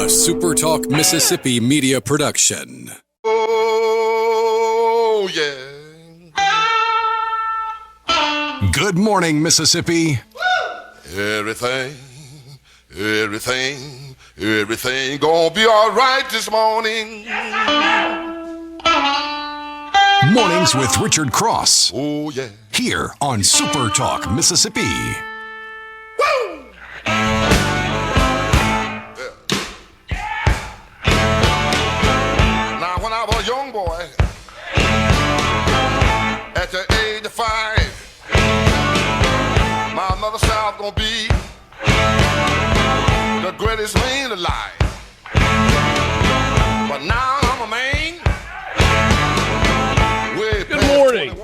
SuperTalk Mississippi media production. Oh, yeah. Good morning, Mississippi. Everything gonna be all right this morning. Mornings with Richard Cross. Oh, yeah. Here on SuperTalk Mississippi. Woo! Now, when I was a young boy, at the age of 5, my mother said I was gonna be the greatest man alive. But now I'm a man. Good morning.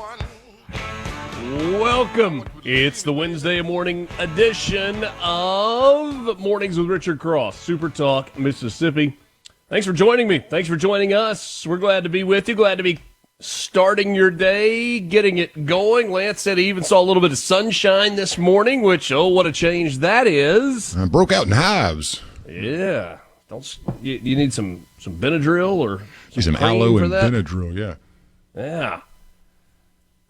Welcome. It's the Wednesday morning edition of Mornings with Richard Cross, Super Talk, Mississippi. Thanks for joining me. Thanks for joining us. We're glad to be with you. Glad to be starting your day, getting it going. Lance said he even saw a little bit of sunshine this morning, which, oh, what a change that is. I broke out in hives. Yeah. You need some Benadryl or some aloe and Benadryl, yeah. Yeah.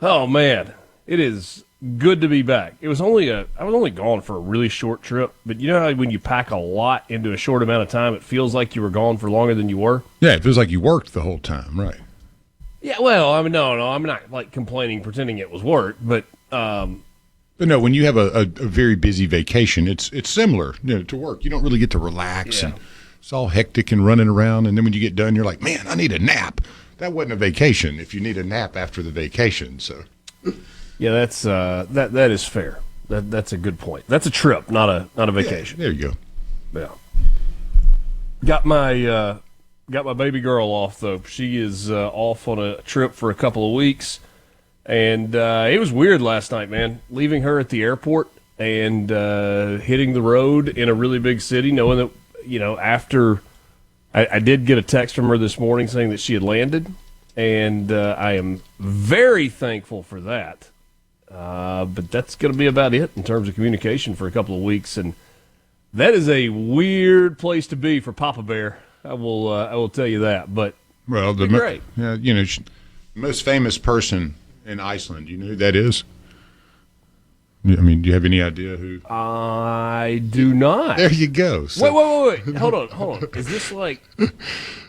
Oh, man. It is good to be back. I was only gone for a really short trip, but you know how when you pack a lot into a short amount of time, it feels like you were gone for longer than you were? Yeah, it feels like you worked the whole time, right? Yeah, well, I mean, no, I'm not like complaining, pretending it was work, but no, when you have a very busy vacation, it's similar to work. You don't really get to relax, and it's all hectic and running around, and then when you get done, you're like, man, I need a nap. That wasn't a vacation if you need a nap after the vacation, so... Yeah, that's that is fair. That's a good point. That's a trip, not a vacation. Yeah, there you go. Yeah. Got my baby girl off though. She is off on a trip for a couple of weeks, and it was weird last night, man. Leaving her at the airport and hitting the road in a really big city, knowing that after I did get a text from her this morning saying that she had landed, and I am very thankful for that. But that's going to be about it in terms of communication for a couple of weeks, and that is a weird place to be for Papa Bear. I will tell you that. But great. Yeah, most famous person in Iceland. You know who that is? I mean, do you have any idea who? I do not. There you go. So. Wait. Hold on. Is this like,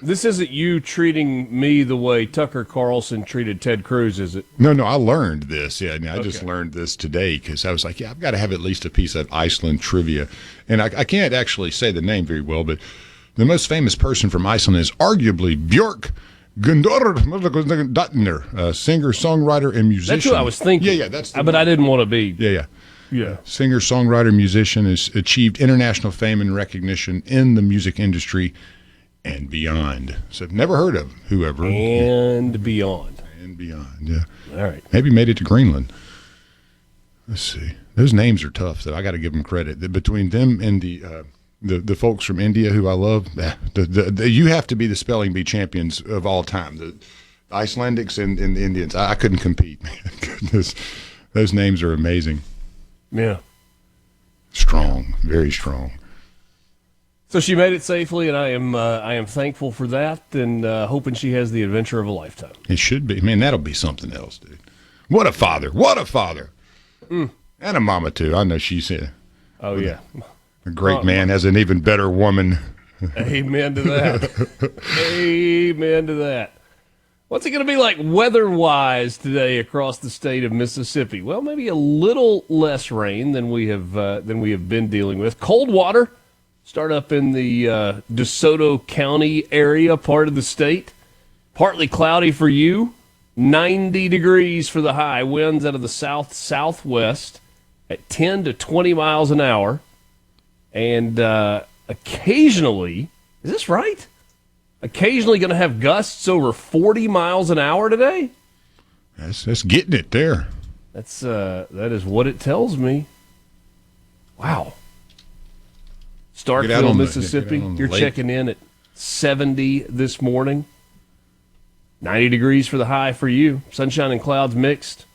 this isn't you treating me the way Tucker Carlson treated Ted Cruz, is it? No, I learned this. Yeah, I just learned this today because I was like, I've got to have at least a piece of Iceland trivia. And I can't actually say the name very well, but the most famous person from Iceland is arguably Björk Gunnar singer, songwriter, and musician. That's who I was thinking. Yeah, that's. But I didn't want to be. Yeah. Singer, songwriter, musician, has achieved international fame and recognition in the music industry and beyond. So I've never heard of whoever. And beyond, yeah. All right. Maybe made it to Greenland. Let's see. Those names are tough, though. I got to give them credit. Between them and the folks from India who I love, you have to be the spelling bee champions of all time. The Icelandics and the Indians, I couldn't compete. Goodness, those names are amazing. Yeah. Strong, very strong. So she made it safely, and I am thankful for that, and hoping she has the adventure of a lifetime. It should be. Man, that'll be something else, dude. What a father. And a mama, too. I know she's here. Oh, yeah. A great man has an even better woman. Amen to that. Amen to that. What's it going to be like weather-wise today across the state of Mississippi? Well, maybe a little less rain than we have been dealing with. Cold water start up in the DeSoto County area part of the state. Partly cloudy for you. 90 degrees for the high. Winds out of the south-southwest at 10 to 20 miles an hour. And occasionally, is this right? Occasionally going to have gusts over 40 miles an hour today? That's getting it there. That is what it tells me. Wow. Starkville, Mississippi, you're checking in at 70 this morning. 90 degrees for the high for you. Sunshine and clouds mixed.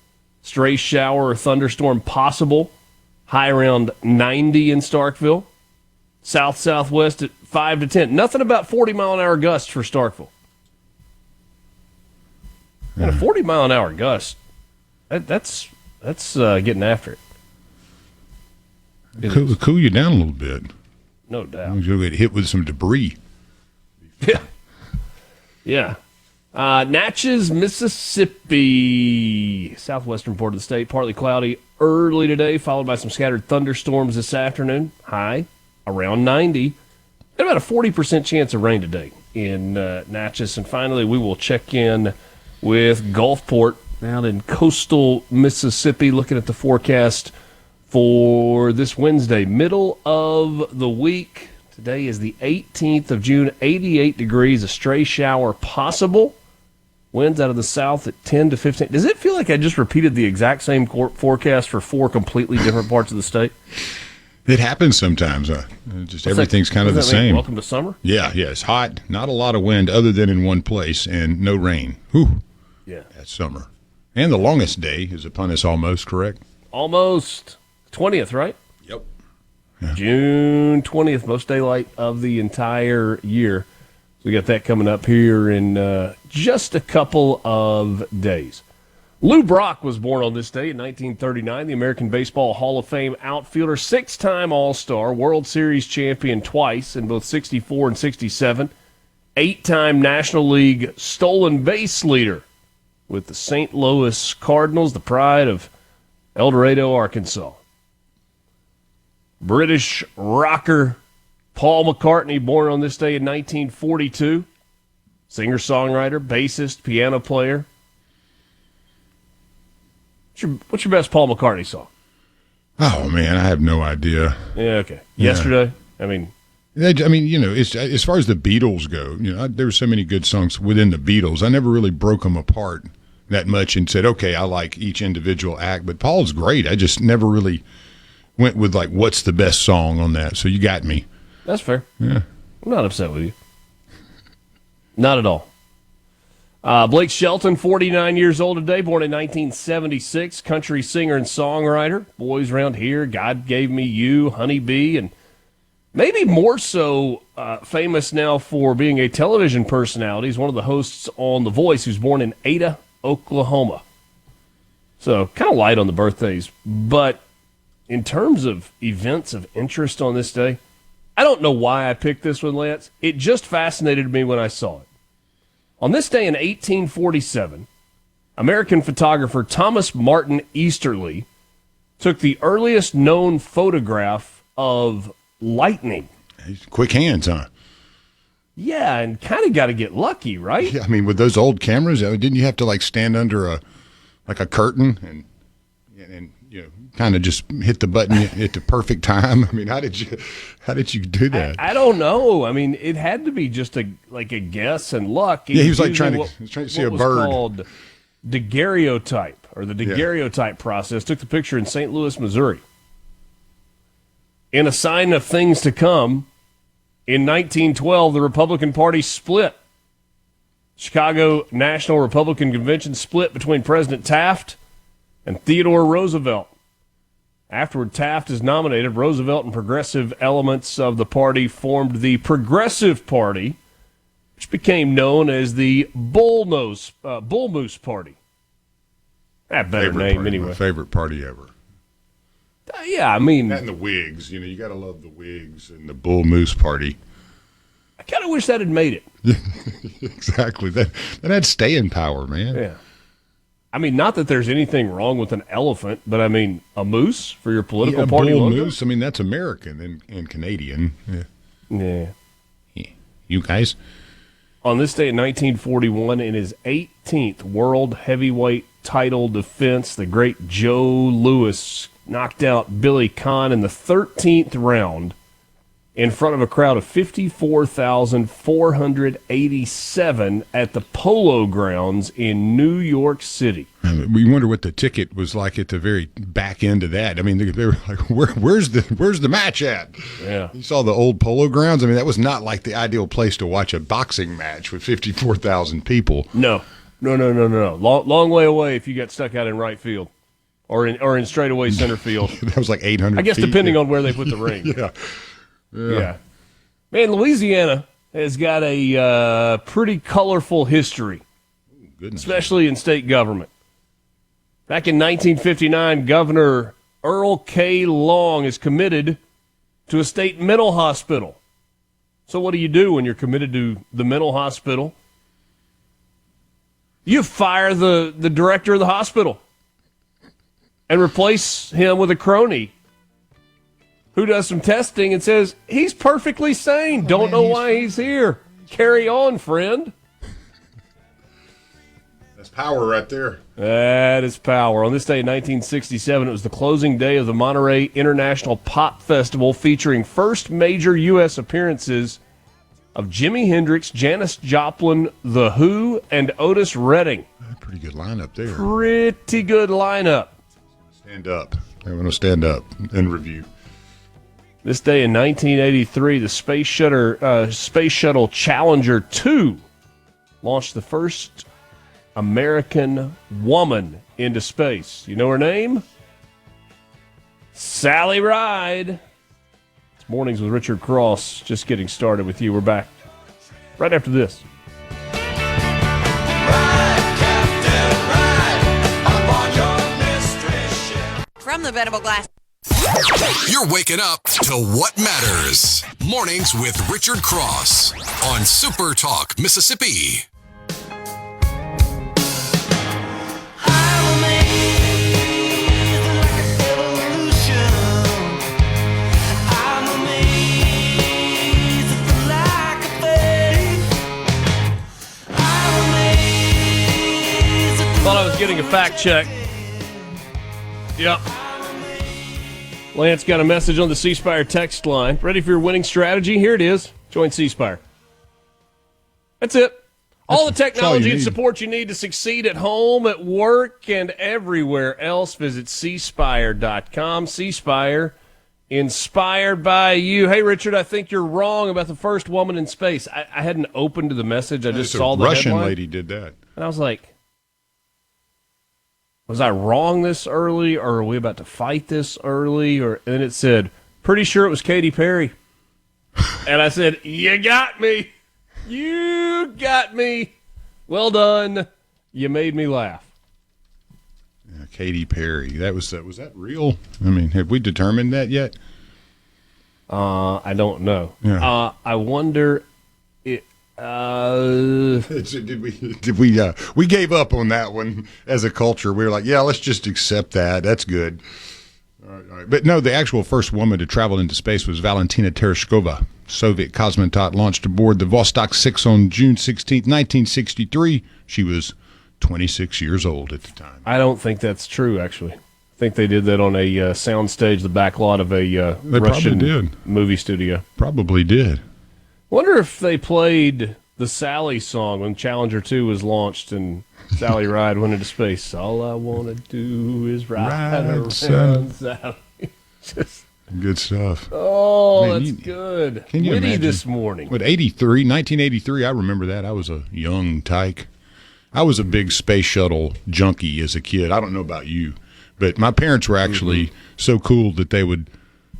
Stray shower or thunderstorm possible. High around 90 in Starkville. South-southwest at 5 to 10. Nothing about 40-mile-an-hour gusts for Starkville. And a 40-mile-an-hour gust, that's getting after it. Cool you down a little bit. No doubt. You'll get hit with some debris. Yeah. Yeah. Natchez, Mississippi, southwestern part of the state, partly cloudy early today, followed by some scattered thunderstorms this afternoon. High around 90. And about a 40% chance of rain today in Natchez. And finally, we will check in with Gulfport out in coastal Mississippi, looking at the forecast for this Wednesday, middle of the week. Today is the 18th of June, 88 degrees, a stray shower possible. Winds out of the south at 10 to 15. Does it feel like I just repeated the exact same forecast for 4 completely different parts of the state? It happens sometimes. Just everything's kind of the same. Welcome to summer? Yeah, it's hot. Not a lot of wind other than in one place, and no rain. Whew. Yeah. That's summer. And the longest day is upon us almost, correct? Almost. 20th, right? Yep. Yeah. June 20th, most daylight of the entire year. So we got that coming up here in just a couple of days. Lou Brock was born on this day in 1939, the American Baseball Hall of Fame outfielder, 6-time All-Star, World Series champion twice in both 64 and 67, 8-time National League stolen base leader with the St. Louis Cardinals, the pride of El Dorado, Arkansas. British rocker Paul McCartney, born on this day in 1942, singer-songwriter, bassist, piano player. What's your best Paul McCartney song? Oh, man, I have no idea. Yeah, okay. Yesterday? I mean, it's, as far as the Beatles go, there were so many good songs within the Beatles. I never really broke them apart that much and said, okay, I like each individual act. But Paul's great. I just never really went with, like, what's the best song on that. So you got me. That's fair. Yeah. I'm not upset with you. Not at all. Blake Shelton, 49 years old today, born in 1976, country singer and songwriter. Boys Around Here, God Gave Me You, Honey Bee, and maybe more so famous now for being a television personality. He's one of the hosts on The Voice, who's born in Ada, Oklahoma. So kind of light on the birthdays. But in terms of events of interest on this day, I don't know why I picked this one, Lance. It just fascinated me when I saw it. On this day in 1847, American photographer Thomas Martin Easterly took the earliest known photograph of lightning. Quick hands, huh? Yeah, and kind of got to get lucky, right? Yeah, I mean, with those old cameras, didn't you have to like stand under a curtain and kind of just hit the button at the perfect time? I mean, how did you do that? I don't know. I mean, it had to be just a guess and luck. Yeah, he was like trying to see a bird. Called daguerreotype, or the daguerreotype process. Took the picture in St. Louis, Missouri. In a sign of things to come, in 1912, the Republican Party split. Chicago National Republican Convention split between President Taft and Theodore Roosevelt. Afterward, Taft is nominated. Roosevelt and progressive elements of the party formed the Progressive Party, which became known as the Bull Moose Party. That better name, party, anyway. My favorite party ever. Yeah, I mean, that and the Whigs. You got to love the Whigs and the Bull Moose Party. I kind of wish that had made it. Exactly. That had staying power, man. Yeah. I mean, not that there's anything wrong with an elephant, but I mean, a moose for your political party bull logo? moose. I mean, that's American and Canadian. Yeah. You guys. On this day in 1941, in his 18th World Heavyweight title defense, the great Joe Louis knocked out Billy Conn in the 13th round in front of a crowd of 54,487 at the Polo Grounds in New York City. We wonder what the ticket was like at the very back end of that. I mean, they were like, "Where's the match at?" Yeah, you saw the old Polo Grounds. I mean, that was not like the ideal place to watch a boxing match with 54,000 people. No. Long way away if you got stuck out in right field, or in straightaway center field. That was like 800. I guess feet. Depending on where they put the ring. Yeah. Yeah. Man, Louisiana has got a pretty colorful history, especially in state government. Back in 1959, Governor Earl K. Long is committed to a state mental hospital. So what do you do when you're committed to the mental hospital? You fire the director of the hospital and replace him with a crony who does some testing and says, he's perfectly sane. Don't know why he's here. Carry on, friend. That's power right there. That is power. On this day in 1967, it was the closing day of the Monterey International Pop Festival, featuring first major U.S. appearances of Jimi Hendrix, Janis Joplin, The Who, and Otis Redding. Pretty good lineup there. Pretty good lineup. Stand up. I'm going to stand up and review. This day in 1983, the Space Shuttle Challenger 2 launched the first American woman into space. You know her name? Sally Ride. It's Mornings with Richard Cross. Just getting started with you. We're back right after this. From the Venable Glass. You're waking up to what matters. Mornings with Richard Cross on Super Talk, Mississippi. Thought I was getting a fact check. Yep. Lance got a message on the C Spire text line. Ready for your winning strategy? Here it is. Join C Spire. That's it. All the technology and support you need to succeed at home, at work, and everywhere else. Visit cspire.com. C Spire, inspired by you. Hey, Richard, I think you're wrong about the first woman in space. I hadn't opened the message. I just saw the Russian headline. lady did that. And I was like, was I wrong this early, or are we about to fight this early? And then it said, pretty sure it was Katy Perry. And I said, you got me. You got me. Well done. You made me laugh. Yeah, Katy Perry. Was that real? I mean, have we determined that yet? I don't know. Yeah. I wonder. We gave up on that one as a culture. We were like, yeah, let's just accept that. That's good. All right. But no, the actual first woman to travel into space was Valentina Tereshkova, Soviet cosmonaut launched aboard the Vostok 6 on June 16, 1963. She was 26 years old at the time. I don't think that's true, actually. I think they did that on a soundstage, the back lot of a Russian movie studio. Probably did. Wonder if they played the Sally song when Challenger 2 was launched and Sally Ride went into space. All I want to do is ride around Sally. Just, good stuff. oh, man, that's good. Can you Witty imagine? this morning. What, 1983, I remember that. I was a young tyke. I was a big space shuttle junkie as a kid. I don't know about you, but my parents were actually so cool that they would,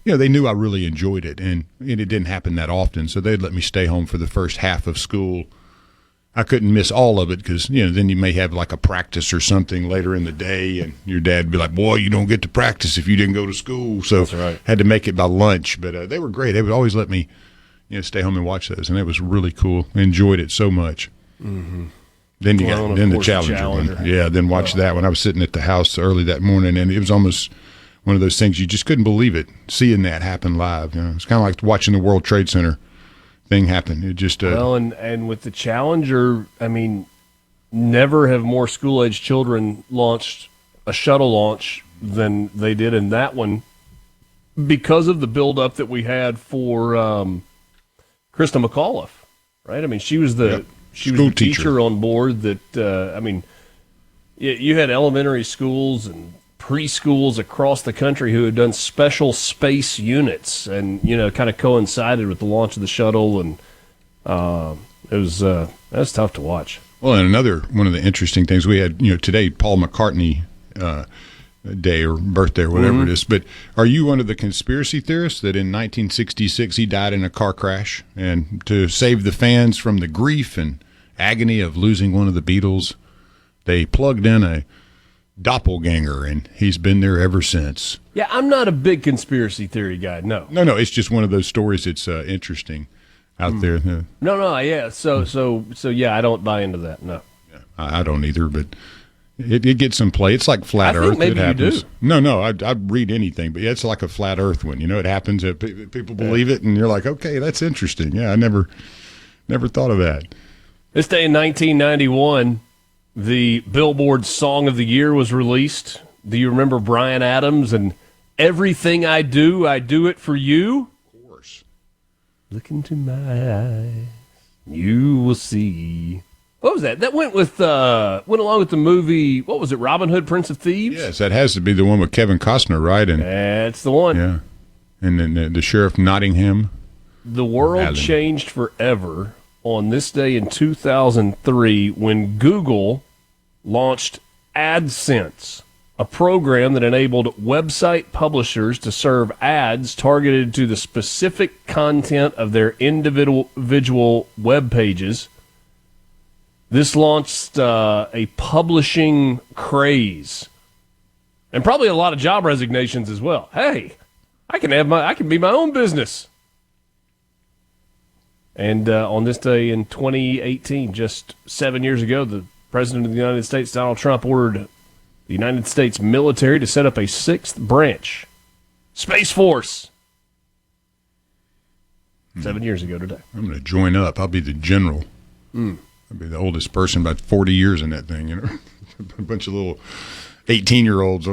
they knew I really enjoyed it, and it didn't happen that often, so they'd let me stay home for the first half of school. I couldn't miss all of it because, then you may have like a practice or something later in the day, and your dad would be like, boy, you don't get to practice if you didn't go to school. So that's right. Had to make it by lunch, but they were great. They would always let me stay home and watch those, and it was really cool. I enjoyed it so much. Mm-hmm. Then you got the Challenger one. Yeah, then watch that one. I was sitting at the house early that morning, and it was almost one of those things you just couldn't believe it, seeing that happen live. It's kind of like watching the World Trade Center thing happen. It just well, and with the Challenger, I mean, never have more school-age children launched a shuttle launch than they did in that one because of the build-up that we had for Krista McAuliffe, right? I mean, she was the teacher on board that, I mean, you had elementary schools and preschools across the country who had done special space units and, kind of coincided with the launch of the shuttle, and it was tough to watch. Well, and another one of the interesting things we had, today, Paul McCartney day or birthday or whatever it is. But are you one of the conspiracy theorists that in 1966 he died in a car crash, and to save the fans from the grief and agony of losing one of the Beatles, they plugged in a doppelganger, and he's been there ever since? Yeah, I'm not a big conspiracy theory guy. No. It's just one of those stories that's interesting out there. No, yeah. So yeah, I don't buy into that. No. Yeah, I don't either, but it gets some play. It's like flat I Earth. think maybe it happens. you do. No, I'd read anything, but yeah, it's like a flat Earth one. It happens. People believe it, and you're like, okay, that's interesting. Yeah, I never thought of that. This day in 1991, the Billboard Song of the Year was released. Do you remember Bryan Adams and Everything I Do It For You? Of course. Look into my eyes, you will see. What was that? That went along with the movie, what was it, Robin Hood, Prince of Thieves? Yes, that has to be the one with Kevin Costner, right? And that's the one. yeah. And then the Sheriff Nottingham. The world changed forever on this day in 2003 when Google launched AdSense, a program that enabled website publishers to serve ads targeted to the specific content of their individual web pages. This launched a publishing craze, and probably a lot of job resignations as well. Hey, I can be my own business. And on this day in 2018, just 7 years ago, the President of the United States, Donald Trump, ordered the United States military to set up a 6th branch, Space Force. 7 years ago today. I'm going to join up. I'll be the general. I'll be the oldest person, about 40 years in that thing. A bunch of little 18-year-olds.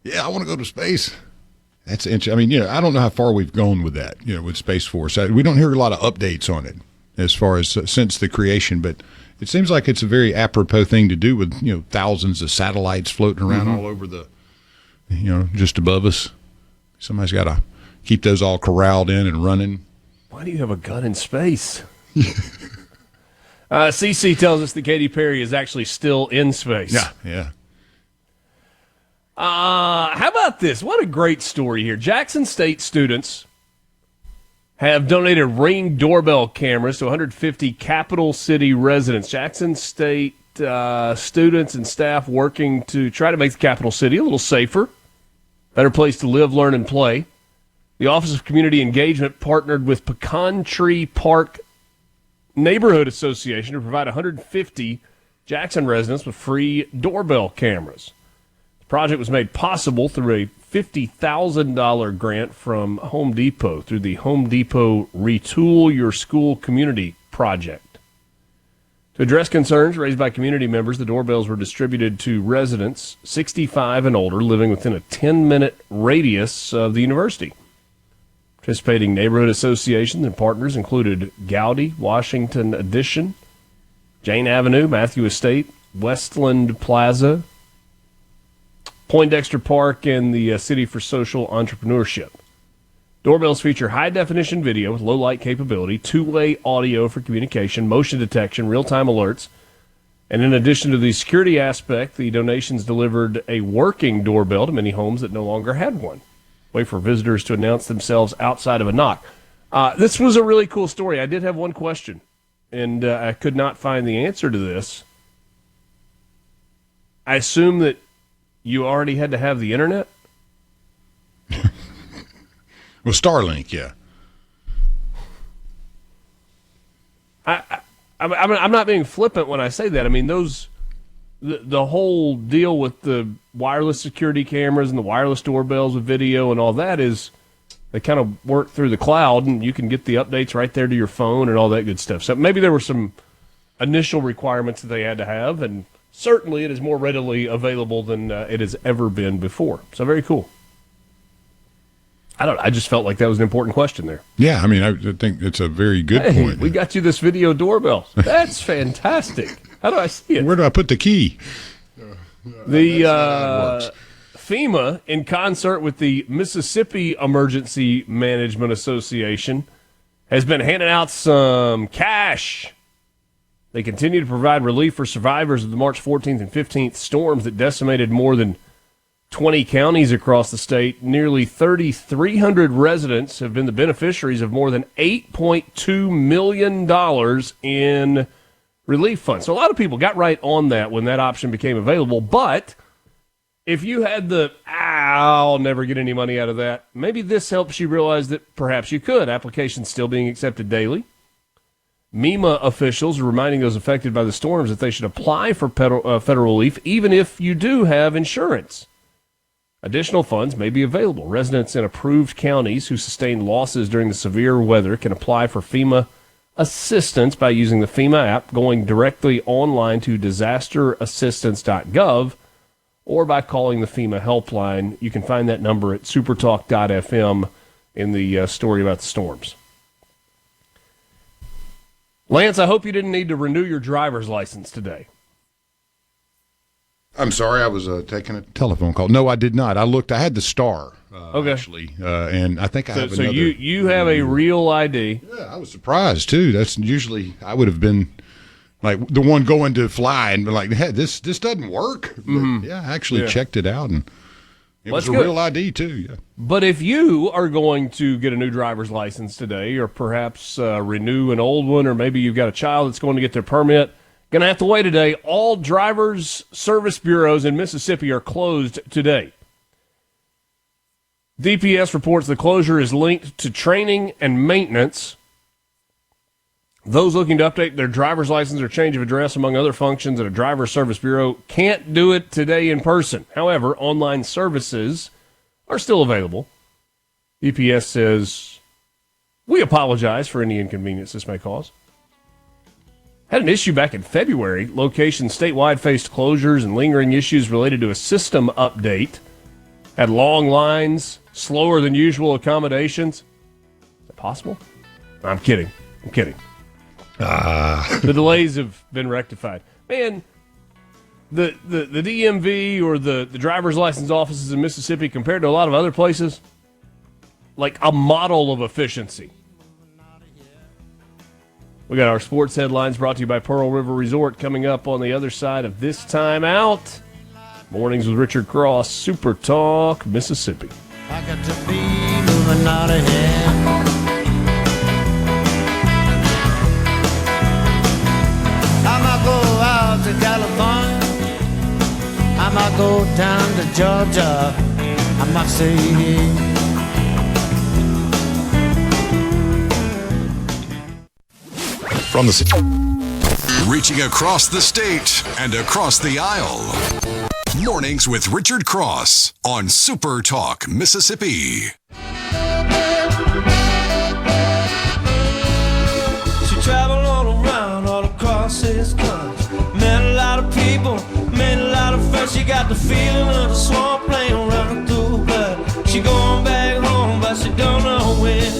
Yeah, I want to go to space. That's interesting. I mean, I don't know how far we've gone with that, with Space Force. We don't hear a lot of updates on it as far as since the creation, but it seems like it's a very apropos thing to do with, thousands of satellites floating around all over the, just above us. Somebody's got to keep those all corralled in and running. Why do you have a gun in space? CC tells us that Katy Perry is actually still in space. Yeah. How about this? What a great story here. Jackson State students have donated Ring doorbell cameras to 150 capital city residents. Jackson State students and staff working to try to make the capital city a little safer, better place to live, learn, and play. The Office of Community Engagement partnered with Pecan Tree Park Neighborhood Association to provide 150 Jackson residents with free doorbell cameras. The project was made possible through a $50,000 grant from Home Depot through the Home Depot Retool Your School Community Project. To address concerns raised by community members, the doorbells were distributed to residents 65 and older living within a 10-minute radius of the university. Participating neighborhood associations and partners included Gowdy, Washington Addition, Jane Avenue, Matthew Estate, Westland Plaza, Poindexter Park, and the City for Social Entrepreneurship. Doorbells feature high-definition video with low-light capability, two-way audio for communication, motion detection, real-time alerts, and in addition to the security aspect, the donations delivered a working doorbell to many homes that no longer had one. Way for visitors to announce themselves outside of a knock. This was a really cool story. I did have one question, and I could not find the answer to this. I assume that you already had to have the internet? Well, Starlink, yeah. I'm not being flippant when I say that. I mean, the whole deal with the wireless security cameras and the wireless doorbells with video and all that is they kind of work through the cloud, and you can get the updates right there to your phone and all that good stuff. So maybe there were some initial requirements that they had to have, and certainly it is more readily available than it has ever been before. So very cool. I just felt like that was an important question there. Yeah, I mean, I think it's a very good point. We got you this video doorbell. That's fantastic. How do I see it? Where do I put the key? The FEMA, in concert with the Mississippi Emergency Management Association, has been handing out some cash. They continue to provide relief for survivors of the March 14th and 15th storms that decimated more than 20 counties across the state, nearly 3,300 residents have been the beneficiaries of more than $8.2 million in relief funds. So a lot of people got right on that when that option became available. But if you had I'll never get any money out of that, maybe this helps you realize that perhaps you could. Applications still being accepted daily. MEMA officials are reminding those affected by the storms that they should apply for federal relief even if you do have insurance. Additional funds may be available. Residents in approved counties who sustained losses during the severe weather can apply for FEMA assistance by using the FEMA app, going directly online to disasterassistance.gov, or by calling the FEMA helpline. You can find that number at supertalk.fm in the story about the storms. Lance, I hope you didn't need to renew your driver's license today. I'm sorry, I was taking a telephone call. No, I did not. I looked. I had the star, actually, and I think I have another. So you have a real ID. Yeah, I was surprised, too. That's usually, I would have been like the one going to fly and be like, hey, this doesn't work. But, yeah, I actually checked it out, and it was a real ID, too. Yeah. But if you are going to get a new driver's license today, or perhaps renew an old one, or maybe you've got a child that's going to get their permit, going to have to wait today. All drivers' service bureaus in Mississippi are closed today. DPS reports the closure is linked to training and maintenance. Those looking to update their driver's license or change of address, among other functions at a driver's service bureau, can't do it today in person. However, online services are still available. DPS says, we apologize for any inconvenience this may cause. Had an issue back in February. Locations statewide faced closures and lingering issues related to a system update. Had long lines, slower than usual accommodations. Is that possible? I'm kidding. The delays have been rectified. Man, the DMV or the driver's license offices in Mississippi, compared to a lot of other places, like a model of efficiency. We got our sports headlines brought to you by Pearl River Resort coming up on the other side of this time out. Mornings with Richard Cross, Super Talk, Mississippi. I got to be moving out of here. I might go out to California. I might go down to Georgia. I might stay here. From the city, reaching across the state and across the aisle. Mornings with Richard Cross on Super Talk, Mississippi. She traveled all around, all across this country. Met a lot of people, made a lot of friends. She got the feeling of the swamp lane running through her blood. She going back home, but she don't know when.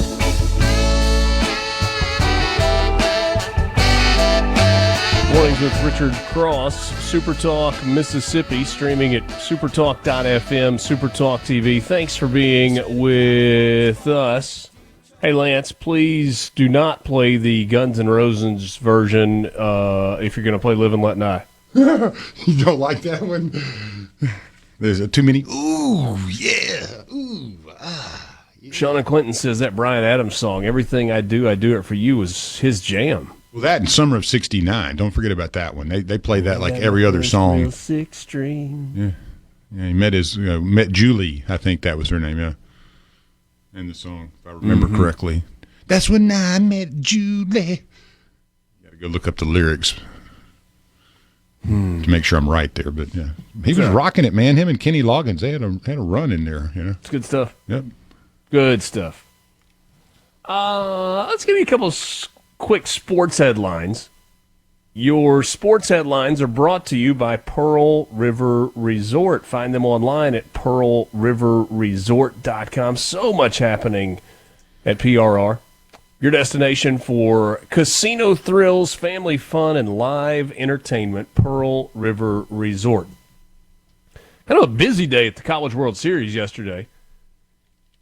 Mornings with Richard Cross, Super Talk Mississippi, streaming at supertalk.fm, Supertalk TV. Thanks for being with us. Hey, Lance, please do not play the Guns N' Roses version if you're going to play Live and Let Die. You don't like that one? There's too many. Ooh, yeah. Ooh, ah. Yeah. Sean and Clinton says that Bryan Adams song, Everything I Do It For You, was his jam. Well, that and Summer of '69. Don't forget about that one. They play that like every other song. Real six string. Yeah. He met Julie. I think that was her name. Yeah, in the song, if I remember correctly. That's when I met Julie. Got to go look up the lyrics to make sure I'm right there. But yeah, he was rocking it, man. Him and Kenny Loggins, they had a run in there. You know, it's good stuff. Yep, good stuff. Let's give you a couple of quick sports headlines. Your sports headlines are brought to you by Pearl River Resort. Find them online at pearlriverresort.com. So much happening at PRR. Your destination for casino thrills, family fun, and live entertainment, Pearl River Resort. Kind of a busy day at the College World Series yesterday.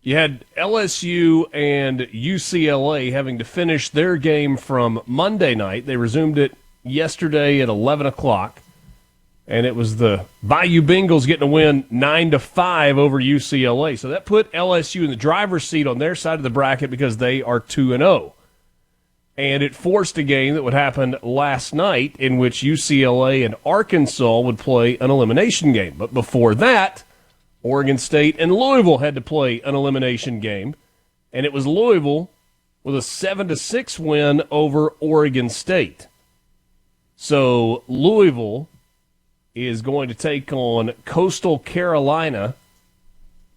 You had LSU and UCLA having to finish their game from Monday night. They resumed it yesterday at 11 o'clock. and it was the Bayou Bengals getting a win 9-5 over UCLA. So that put LSU in the driver's seat on their side of the bracket because they are 2-0. And it forced a game that would happen last night in which UCLA and Arkansas would play an elimination game. But before that, Oregon State and Louisville had to play an elimination game. And it was Louisville with a 7-6 win over Oregon State. So Louisville is going to take on Coastal Carolina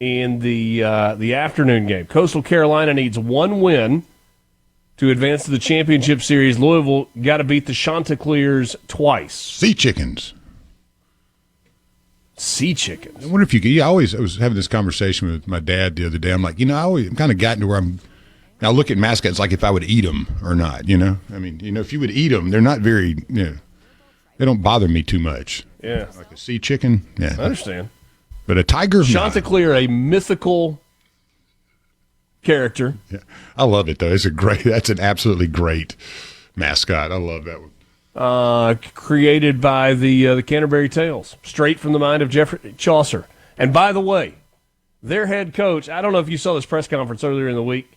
in the afternoon game. Coastal Carolina needs one win to advance to the championship series. Louisville got to beat the Chanticleers twice. Sea chickens. Sea chickens. I wonder if you could. I was having this conversation with my dad the other day. I'm like, I'm kind of gotten to where I look at mascots like if I would eat them or not, I mean, if you would eat them, they're not very, they don't bother me too much. Yeah. Like a sea chicken. Yeah. I understand. But a tiger. Chanticleer, a mythical character. Yeah. I love it, though. That's an absolutely great mascot. I love that one. Created by the Canterbury Tales, straight from the mind of Geoffrey Chaucer. And by the way, their head coach, I don't know if you saw this press conference earlier in the week.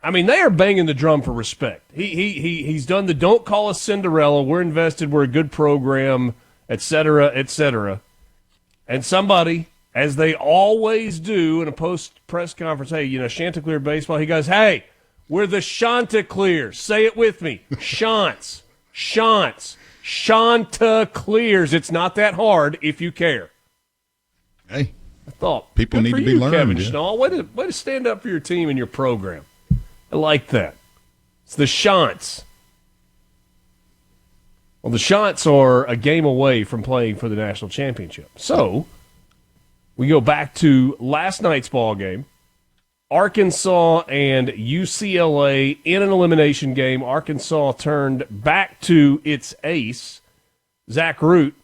I mean, they are banging the drum for respect. He's done the don't call us Cinderella, we're invested, we're a good program, et cetera, et cetera. And somebody, as they always do in a post-press conference, hey, Chanticleer baseball, he goes, hey, we're the Chanticleers. Say it with me. Shants. Chanticleers. It's not that hard if you care. Hey. I thought. People need to be learned. Kevin yeah. Schnall. Way to stand up for your team and your program. I like that. It's the Shants. Well, the Shants are a game away from playing for the national championship. So, we go back to last night's ball game. Arkansas and UCLA in an elimination game. Arkansas turned back to its ace, Zach Root,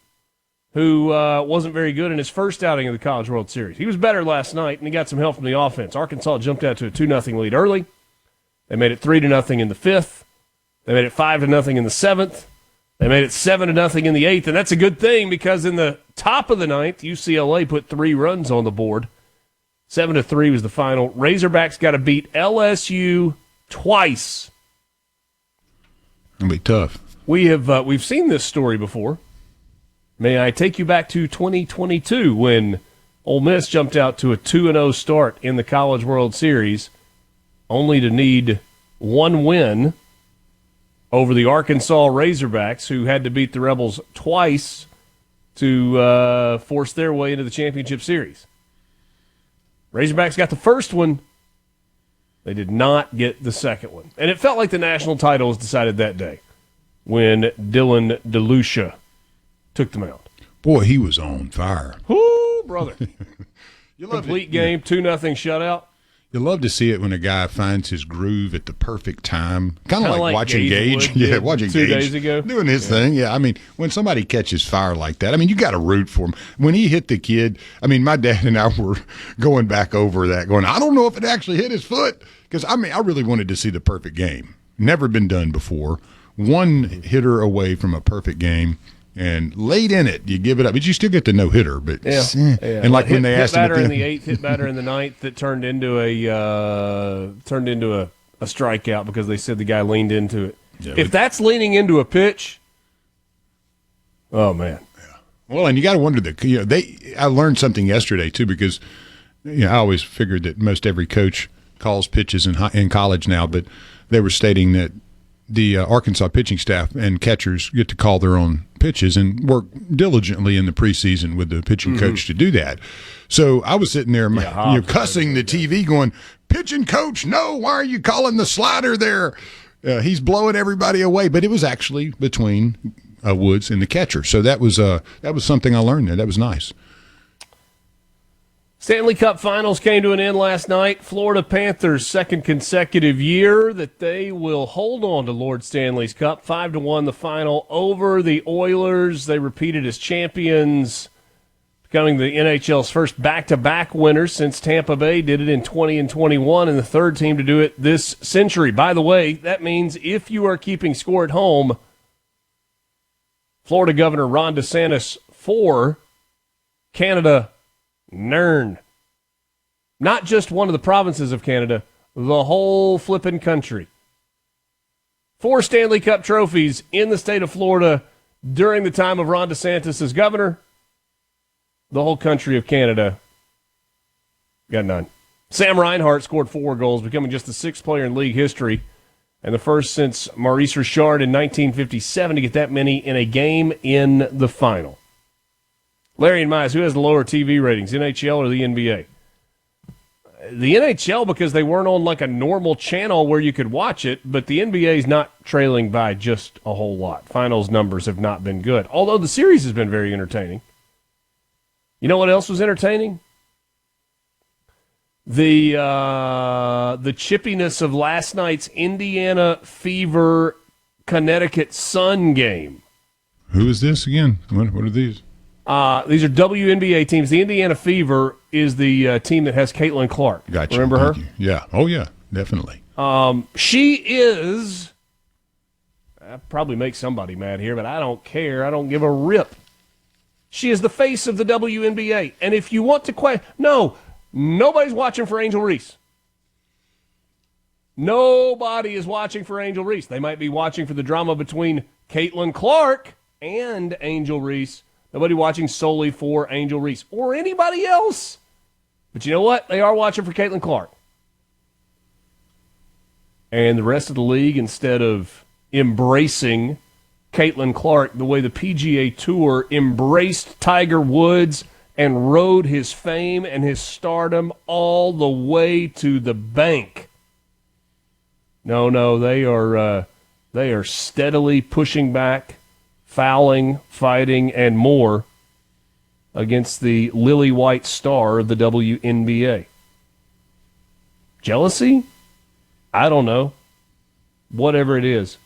who wasn't very good in his first outing of the College World Series. He was better last night, and he got some help from the offense. Arkansas jumped out to a 2-0 lead early. They made it 3-0 in the fifth. They made it 5-0 in the seventh. They made it 7-0 in the eighth, and that's a good thing because in the top of the ninth, UCLA put 3 runs on the board. 7-3 was the final. Razorbacks got to beat LSU twice. It'll be tough. We've seen this story before. May I take you back to 2022 when Ole Miss jumped out to a 2-0 start in the College World Series, only to need one win over the Arkansas Razorbacks, who had to beat the Rebels twice to force their way into the championship series. Razorbacks got the first one. They did not get the second one. And it felt like the national title was decided that day when Dylan DeLucia took them out. Boy, he was on fire. Whoo, brother. You love Complete game, 2-0 shutout. You love to see it when a guy finds his groove at the perfect time. Kind of like watching Gage. Yeah, watching 2 Gage days ago. doing his thing. Yeah, I mean, when somebody catches fire like that, I mean, you got to root for him. When he hit the kid, I mean, my dad and I were going back over that, going, I don't know if it actually hit his foot. Because, I mean, I really wanted to see the perfect game. Never been done before. One hitter away from a perfect game. And late in it, you give it up, but you still get the no hitter. But yeah. And like when they asked him, hit batter in the eighth, hit batter in the ninth, that turned into a strikeout because they said the guy leaned into it. Yeah, if that's leaning into a pitch, oh man. Yeah. Well, and you got to wonder I learned something yesterday too because I always figured that most every coach calls pitches in college now, but they were stating that the Arkansas pitching staff and catchers get to call their own pitches and work diligently in the preseason with the pitching coach to do that. So I was sitting there cussing the TV going, pitching coach, no, why are you calling the slider there? He's blowing everybody away. But it was actually between Woods and the catcher. So that was something I learned there. That was nice. Stanley Cup Finals came to an end last night. Florida Panthers' second consecutive year that they will hold on to Lord Stanley's Cup. 5-1 the final over the Oilers. They repeated as champions, becoming the NHL's first back-to-back winners since Tampa Bay did it in 20 and 21, and the third team to do it this century. By the way, that means if you are keeping score at home, Florida Governor Ron DeSantis for, Canada nern. Not just one of the provinces of Canada, the whole flippin' country. 4 Stanley Cup trophies in the state of Florida during the time of Ron DeSantis as governor. The whole country of Canada got none. Sam Reinhart scored 4 goals, becoming just the 6th player in league history and the first since Maurice Richard in 1957 to get that many in a game in the final. Larry and Mize, who has the lower TV ratings, NHL or the NBA? The NHL, because they weren't on like a normal channel where you could watch it, but the NBA is not trailing by just a whole lot. Finals numbers have not been good, although the series has been very entertaining. You know what else was entertaining? The chippiness of last night's Indiana Fever Connecticut Sun game. Who is this again? What are these? These are WNBA teams. The Indiana Fever is the team that has Caitlin Clark. Gotcha. Remember her? Thank you. Yeah. Oh, yeah. Definitely. She is. I probably make somebody mad here, but I don't care. I don't give a rip. She is the face of the WNBA. And if you want to question, no, nobody's watching for Angel Reese. Nobody is watching for Angel Reese. They might be watching for the drama between Caitlin Clark and Angel Reese. Nobody watching solely for Angel Reese or anybody else. But you know what? They are watching for Caitlin Clark. And the rest of the league, instead of embracing Caitlin Clark the way the PGA Tour embraced Tiger Woods and rode his fame and his stardom all the way to the bank. No, they are steadily pushing back, fouling, fighting, and more against the lily white star of the WNBA. Jealousy? I don't know. Whatever it is,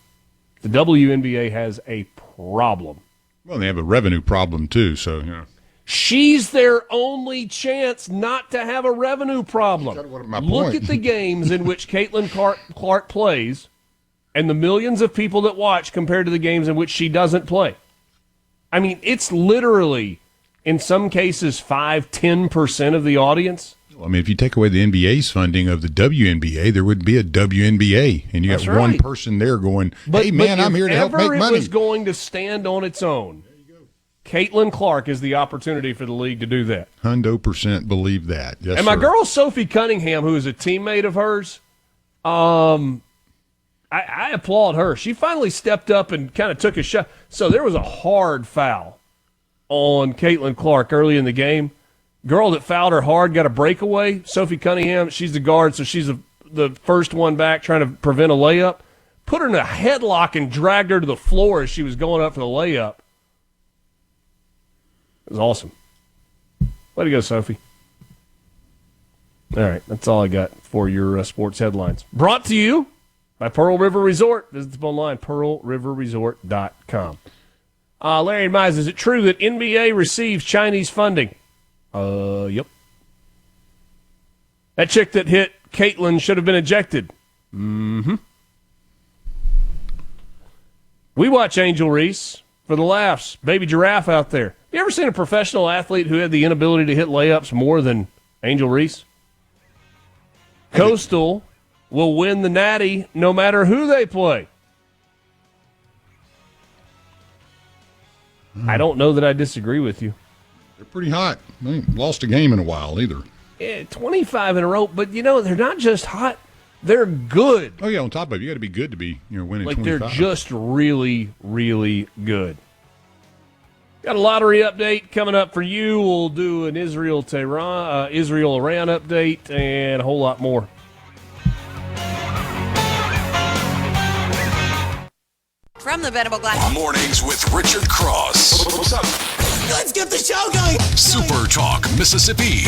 the WNBA has a problem. Well, they have a revenue problem, too, so, you know. She's their only chance not to have a revenue problem. Look at the games in which Caitlin Clark plays and the millions of people that watch compared to the games in which she doesn't play. I mean, it's literally, in some cases, 5-10% of the audience. Well, I mean, if you take away the NBA's funding of the WNBA, there would be a WNBA, and you That's have right. one person there going, hey, man, I'm here to help make If money. it was going to stand on its own, Caitlin Clark is the opportunity for the league to do that. 100% believe that. Yes, and my sir. girl Sophie Cunningham, who is a teammate of hers, I applaud her. She finally stepped up and kind of took a shot. So there was a hard foul on Caitlin Clark early in the game. Girl that fouled her hard got a breakaway. Sophie Cunningham, she's the guard, so she's the first one back trying to prevent a layup. Put her in a headlock and dragged her to the floor as she was going up for the layup. It was awesome. Way to go, Sophie. All right, that's all I got for your sports headlines. Brought to you by Pearl River Resort. Visit them online, pearlriverresort.com. Larry and Mize, is it true that NBA receives Chinese funding? Yep. That chick that hit Caitlin should have been ejected. Mm-hmm. We watch Angel Reese for the laughs. Baby giraffe out there. You ever seen a professional athlete who had the inability to hit layups more than Angel Reese? Coastal will win the Natty no matter who they play. I don't know that I disagree with you. They're pretty hot. They ain't lost a game in a while either. Yeah, 25 in a row, but, they're not just hot. They're good. Oh, yeah, on top of it, you got to be good to be winning Like 25. they're just really, really good. Got a lottery update coming up for you. We'll do an Israel-Iran update and a whole lot more. From the Venable Glass. Mornings with Richard Cross. What's up? Let's get the show going. Super Talk, Mississippi.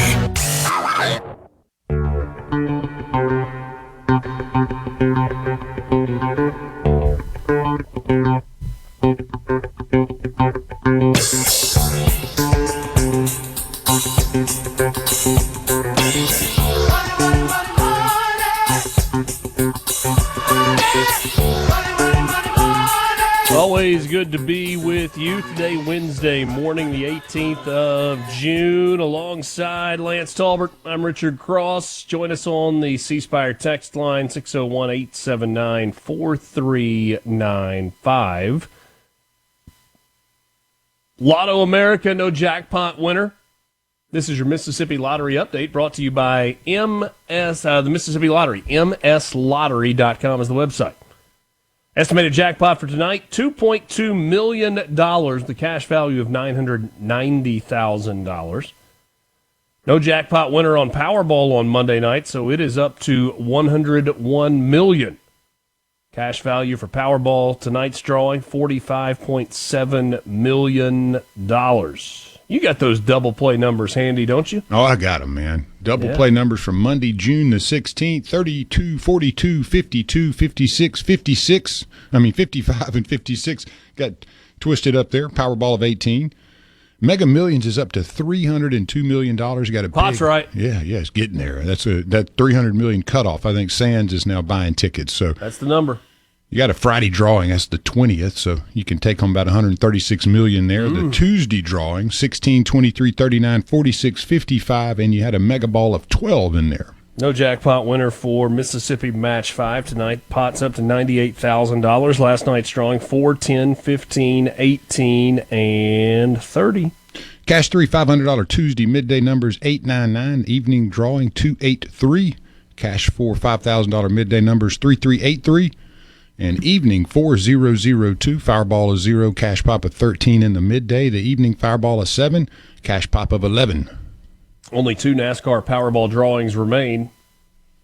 Always good to be with you today, Wednesday morning, the 18th of June. Alongside Lance Talbert, I'm Richard Cross. Join us on the C Spire text line, 601-879-4395. Lotto America, no jackpot winner. This is your Mississippi Lottery update brought to you by the Mississippi Lottery. MSLottery.com is the website. Estimated jackpot for tonight, $2.2 million, the cash value of $990,000. No jackpot winner on Powerball on Monday night, so it is up to $101 million. Cash value for Powerball tonight's drawing, $45.7 million. You got those double play numbers handy, don't you? Oh, I got them, man. Double play numbers from Monday, June the 16th, 32, 42, 52, 56, 56. 55 and 56 got twisted up there. Powerball of 18. Mega Millions is up to $302 million. You got a Pot's right. Yeah, it's getting there. That $300 million cutoff. I think Sands is now buying tickets. So that's the number. You got a Friday drawing, that's the 20th, so you can take home about $136 million there. The Tuesday drawing, 16, 23, 39, 46, 55, and you had a mega ball of 12 in there. No jackpot winner for Mississippi Match 5 tonight. Pot's up to $98,000. Last night's drawing, 4, 10, 15, 18, and 30. Cash 3, $500 Tuesday, midday numbers 899, evening drawing 283. Cash 4, $5,000 midday numbers 3383. And evening 4002, Fireball of 0, cash pop of 13 in the midday. The evening Fireball of 7, cash pop of 11. Only 2 NASCAR Powerball drawings remain.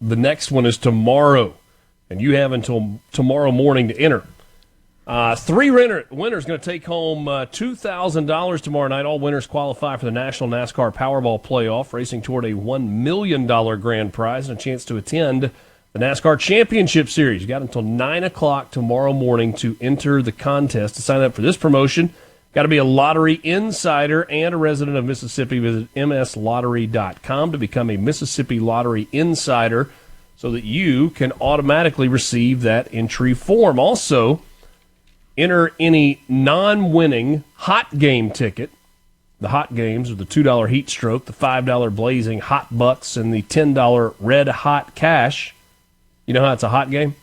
The next one is tomorrow, and you have until tomorrow morning to enter. 3 winners going to take home $2,000 tomorrow night. All winners qualify for the National NASCAR Powerball Playoff, racing toward a $1 million grand prize and a chance to attend the NASCAR Championship Series. You got until 9 o'clock tomorrow morning to enter the contest. To sign up for this promotion, got to be a lottery insider and a resident of Mississippi. Visit mslottery.com to become a Mississippi Lottery insider so that you can automatically receive that entry form. Also, enter any non-winning hot game ticket. The hot games are the $2 Heat Stroke, the $5 Blazing Hot Bucks, and the $10 Red Hot Cash. You know how it's a hot game?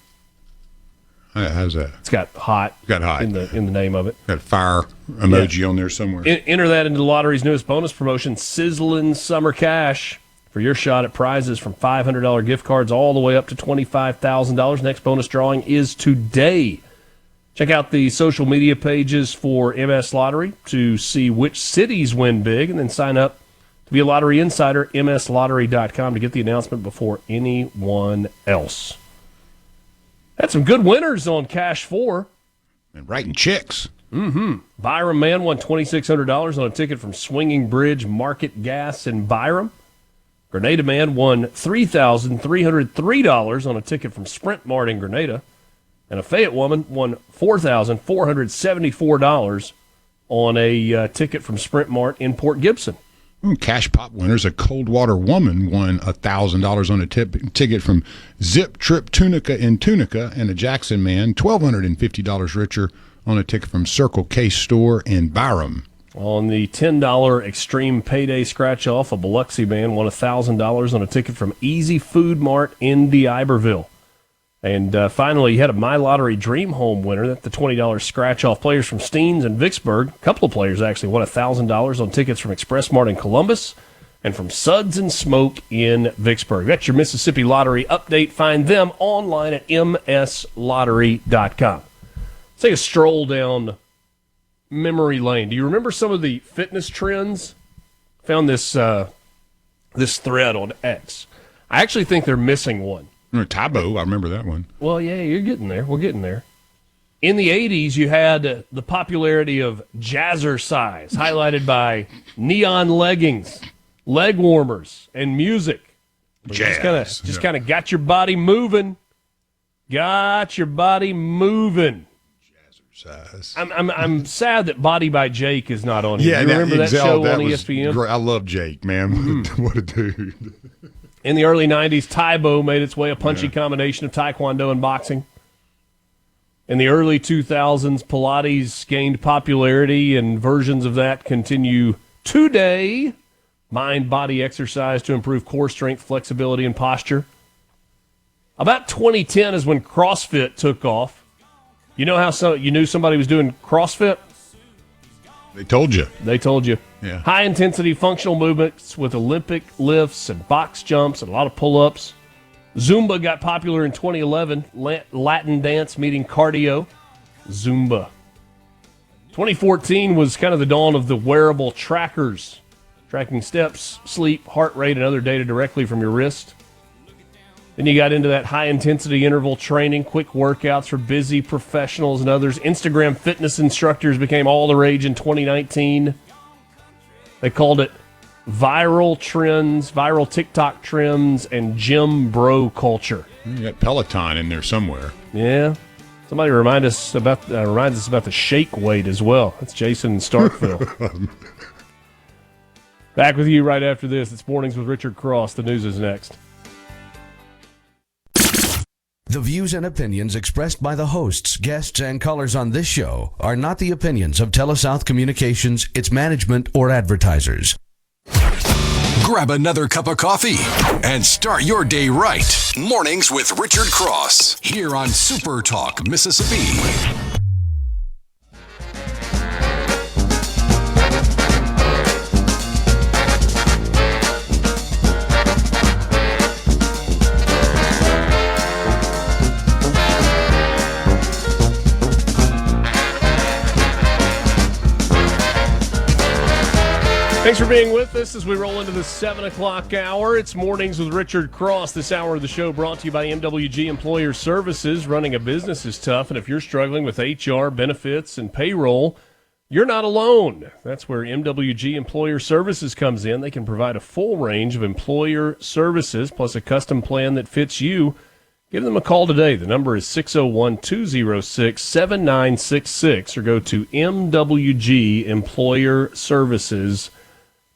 How's that? It's got hot. It's got hot in the name of it. Got a fire emoji on there somewhere. Enter that into the lottery's newest bonus promotion, Sizzlin' Summer Cash, for your shot at prizes from $500 gift cards all the way up to $25,000. Next bonus drawing is today. Check out the social media pages for MS Lottery to see which cities win big, and then sign up to be a lottery insider, mslottery.com, to get the announcement before anyone else. Had some good winners on Cash 4. And writing checks. Byram Man won $2,600 on a ticket from Swinging Bridge Market Gas in Byram. Grenada Man won $3,303 on a ticket from Sprint Mart in Grenada. And a Fayette woman won $4,474 on a ticket from Sprint Mart in Port Gibson. Cash pop winners. A Coldwater woman won $1,000 on a ticket from Zip Trip Tunica in Tunica, and a Jackson man $1,250 richer on a ticket from Circle K store in Byram. On the $10 Extreme Payday Scratch-Off, a Biloxi man won $1,000 on a ticket from Easy Food Mart in D'Iberville. And finally, you had a My Lottery Dream Home winner. That's the $20 scratch-off. Players from Steens and Vicksburg. A couple of players actually won $1,000 on tickets from Express Mart in Columbus and from Suds and Smoke in Vicksburg. That's your Mississippi Lottery update. Find them online at mslottery.com. Let's take a stroll down memory lane. Do you remember some of the fitness trends? Found this this thread on X. I actually think they're missing one. Tybo, I remember that one. Well, yeah, you're getting there. We're getting there. In the 80s, you had the popularity of jazzercise, highlighted by neon leggings, leg warmers, and music. Jazz. Just kind of got your body moving. Got your body moving. Jazzercise. I'm sad that Body by Jake is not on here. Yeah, you remember that show on was ESPN? Great. I love Jake, man. What a dude. In the early 90s, Tybo made its way, a punchy combination of Taekwondo and boxing. In the early 2000s, Pilates gained popularity, and versions of that continue today. Mind-body exercise to improve core strength, flexibility, and posture. About 2010 is when CrossFit took off. You know how you knew somebody was doing CrossFit? They told you. They told you. Yeah. High-intensity functional movements with Olympic lifts and box jumps and a lot of pull-ups. Zumba got popular in 2011. Latin dance meeting cardio. Zumba. 2014 was kind of the dawn of the wearable trackers, tracking steps, sleep, heart rate, and other data directly from your wrist. Then you got into that high-intensity interval training, quick workouts for busy professionals and others. Instagram fitness instructors became all the rage in 2019. They called it viral trends, viral TikTok trends, and gym bro culture. You got Peloton in there somewhere. Yeah. Somebody reminds us about the shake weight as well. That's Jason in Starkville. Back with you right after this. It's Mornings with Richard Cross. The news is next. The views and opinions expressed by the hosts, guests, and callers on this show are not the opinions of TeleSouth Communications, its management, or advertisers. Grab another cup of coffee and start your day right. Mornings with Richard Cross here on Super Talk, Mississippi. Thanks for being with us as we roll into the 7 o'clock hour. It's Mornings with Richard Cross. This hour of the show brought to you by MWG Employer Services. Running a business is tough, and if you're struggling with HR, benefits, and payroll, you're not alone. That's where MWG Employer Services comes in. They can provide a full range of employer services, plus a custom plan that fits you. Give them a call today. The number is 601-206-7966, or go to MWGEmployerServices.com.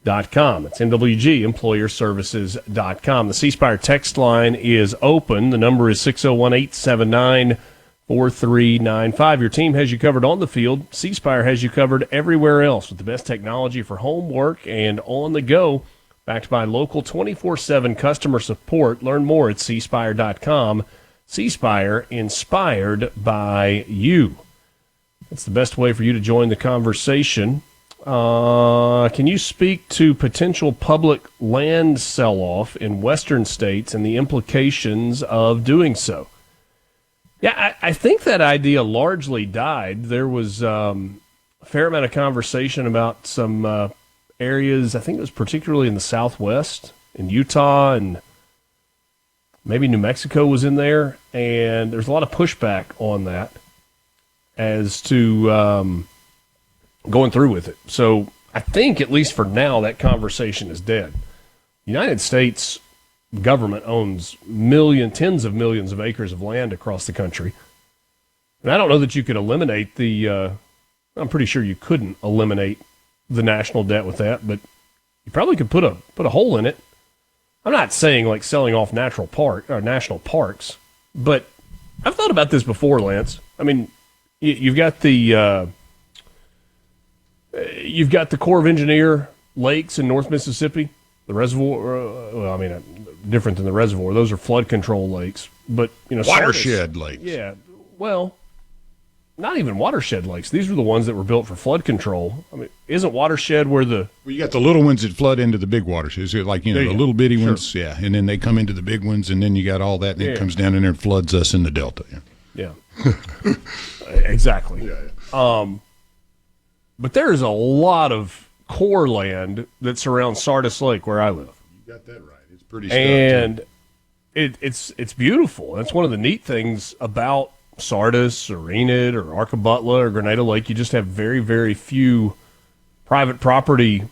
It's MWGEmployerServices.com. The C Spire text line is open. The number is 601-879-4395. Your team has you covered on the field. C Spire has you covered everywhere else with the best technology for home work and on the go. Backed by local 24/7 customer support. Learn more at cspire.com. C Spire, inspired by you. That's the best way for you to join the conversation. Can you speak to potential public land sell-off in western states and the implications of doing so? Yeah, I think that idea largely died. There was a fair amount of conversation about some areas, I think it was particularly in the Southwest, in Utah, and maybe New Mexico was in there, and there's a lot of pushback on that as to going through with it. So I think, at least for now, that conversation is dead. The United States government owns tens of millions of acres of land across the country. And I don't know that you could eliminate I'm pretty sure you couldn't eliminate the national debt with that, but you probably could put a hole in it. I'm not saying like selling off national parks, but I've thought about this before, Lance. I mean, you've got the Corps of Engineer lakes in North Mississippi, the reservoir. Different than the reservoir. Those are flood control lakes, but Watershed lakes. Yeah, well, not even watershed lakes. These were the ones that were built for flood control. I mean, isn't watershed where the... Well, you got the little ones that flood into the big watersheds, like, the little bitty Sure. ones, yeah, and then they come into the big ones, and then you got all that, and it comes down in there and floods us in the Delta. Yeah. Exactly. Yeah. But there is a lot of core land that surrounds Sardis Lake where I live. You got that right. It's pretty stuff, And too. it's beautiful. That's one of the neat things about Sardis or Enid or Arcabutla or Grenada Lake. You just have very, very few private property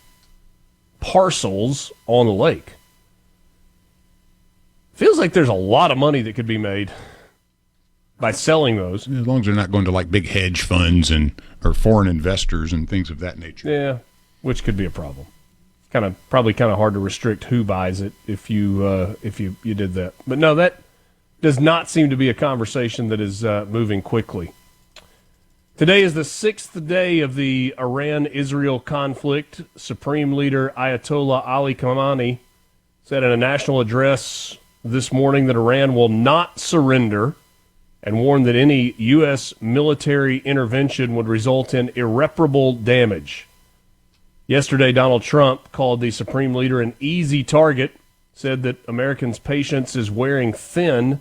parcels on the lake. Feels like there's a lot of money that could be made by selling those. As long as they're not going to like big hedge funds or foreign investors and things of that nature. Yeah, which could be a problem. Probably kind of hard to restrict who buys it if you did that. But no, that does not seem to be a conversation that is moving quickly Today is the 6th day of the Iran-Israel conflict. Supreme Leader Ayatollah Ali Khamenei said in a national address this morning that Iran will not surrender and warned that any U.S. military intervention would result in irreparable damage. Yesterday, Donald Trump called the Supreme Leader an easy target, said that Americans' patience is wearing thin,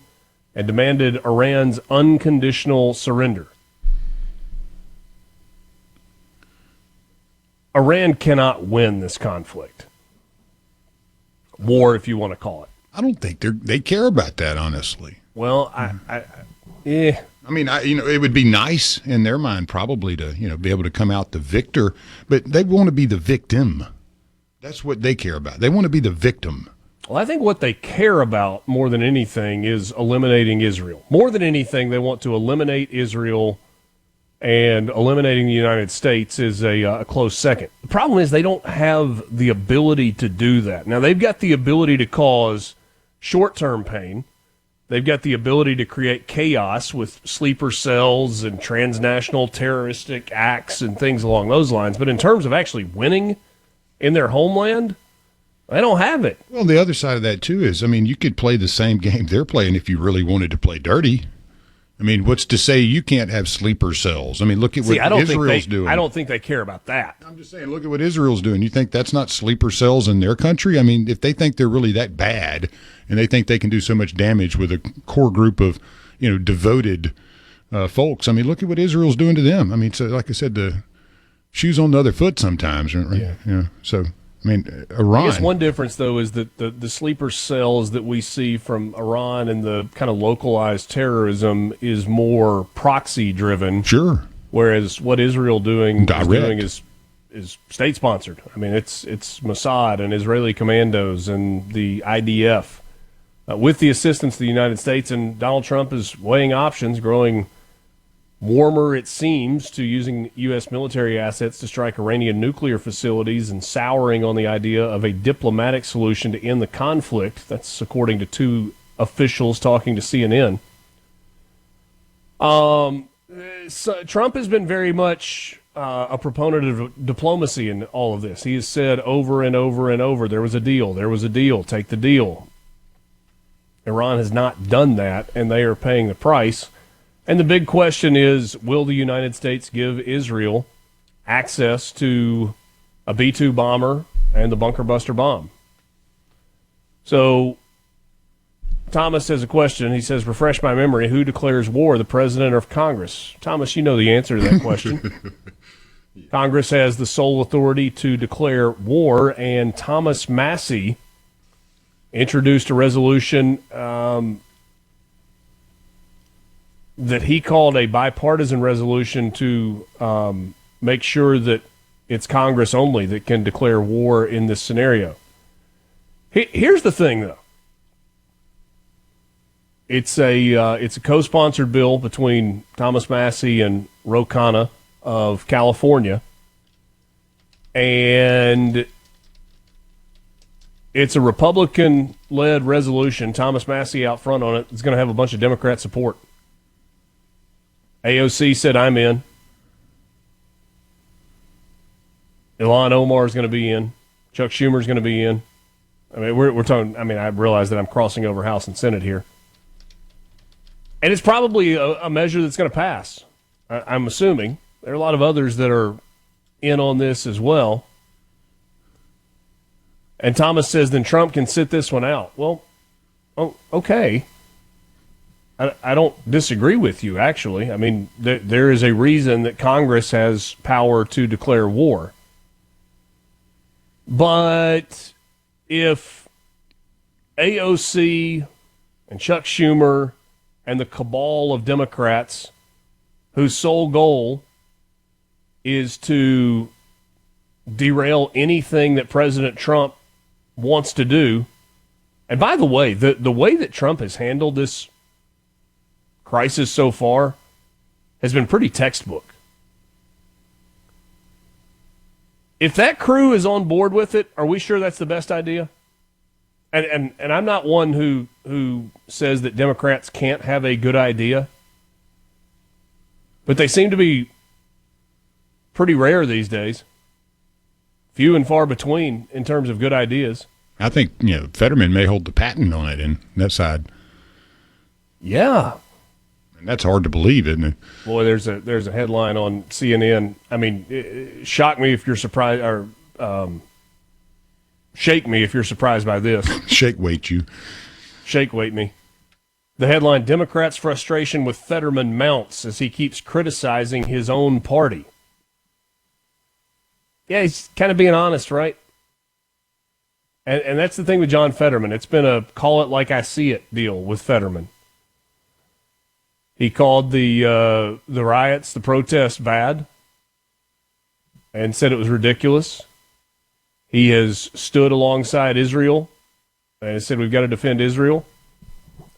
and demanded Iran's unconditional surrender. Iran cannot win this conflict. War, if you want to call it. I don't think they care about that, honestly. Well, I mean, it would be nice in their mind probably to, be able to come out the victor, but they want to be the victim. That's what they care about. They want to be the victim. Well, I think what they care about more than anything is eliminating Israel. More than anything, they want to eliminate Israel, and eliminating the United States is a close second. The problem is they don't have the ability to do that. Now, they've got the ability to cause short-term pain. They've got the ability to create chaos with sleeper cells and transnational terroristic acts and things along those lines. But in terms of actually winning in their homeland, they don't have it. Well, the other side of that, too, is, you could play the same game they're playing if you really wanted to play dirty. What's to say you can't have sleeper cells? Look at what Israel's doing. I don't think they care about that. I'm just saying, look at what Israel's doing. You think that's not sleeper cells in their country? If they think they're really that bad and they think they can do so much damage with a core group of, devoted folks, look at what Israel's doing to them. So like I said, the shoes on the other foot sometimes. Right? Yeah. So, Iran. I guess one difference, though, is that the sleeper cells that we see from Iran and the kind of localized terrorism is more proxy-driven. Sure. Whereas what Israel is doing is state-sponsored. It's Mossad and Israeli commandos and the IDF with the assistance of the United States. And Donald Trump is weighing options, growing warmer, it seems, to using U.S. military assets to strike Iranian nuclear facilities and souring on the idea of a diplomatic solution to end the conflict. That's according to two officials talking to CNN. So Trump has been very much a proponent of diplomacy in all of this. He has said over and over and over, there was a deal, take the deal. Iran has not done that, and they are paying the price. And the big question is, will the United States give Israel access to a B-2 bomber and the bunker buster bomb? So Thomas has a question. He says, refresh my memory, who declares war, the president or Congress? Thomas, you know the answer to that question. Congress has the sole authority to declare war, and Thomas Massey introduced a resolution that he called a bipartisan resolution to make sure that it's Congress only that can declare war in this scenario. Here's the thing, though. It's a co-sponsored bill between Thomas Massey and Ro Khanna of California, and it's a Republican-led resolution. Thomas Massey out front on it is going to have a bunch of Democrat support. AOC said, I'm in. Ilhan Omar is going to be in. Chuck Schumer is going to be in. We're talking, I realize that I'm crossing over House and Senate here. And it's probably a measure that's going to pass. I'm assuming. There are a lot of others that are in on this as well. And Thomas says, then Trump can sit this one out. Well, okay. I don't disagree with you, actually. There is a reason that Congress has power to declare war. But if AOC and Chuck Schumer and the cabal of Democrats whose sole goal is to derail anything that President Trump wants to do, and by the way, the way that Trump has handled this crisis so far has been pretty textbook. If that crew is on board with it, are we sure that's the best idea? And I'm not one who says that Democrats can't have a good idea, but they seem to be pretty rare these days. Few and far between in terms of good ideas. I think, Fetterman may hold the patent on it in that side. Yeah. And that's hard to believe, isn't it? Boy, there's a headline on CNN. I mean, shock me if you're surprised, or shake me if you're surprised by this. Shake weight you. Shake weight me. The headline, Democrats' frustration with Fetterman mounts as he keeps criticizing his own party. Yeah, he's kind of being honest, right? And that's the thing with John Fetterman. It's been a call it like I see it deal with Fetterman. He called the riots, the protests bad, and said it was ridiculous. He has stood alongside Israel and said we've got to defend Israel,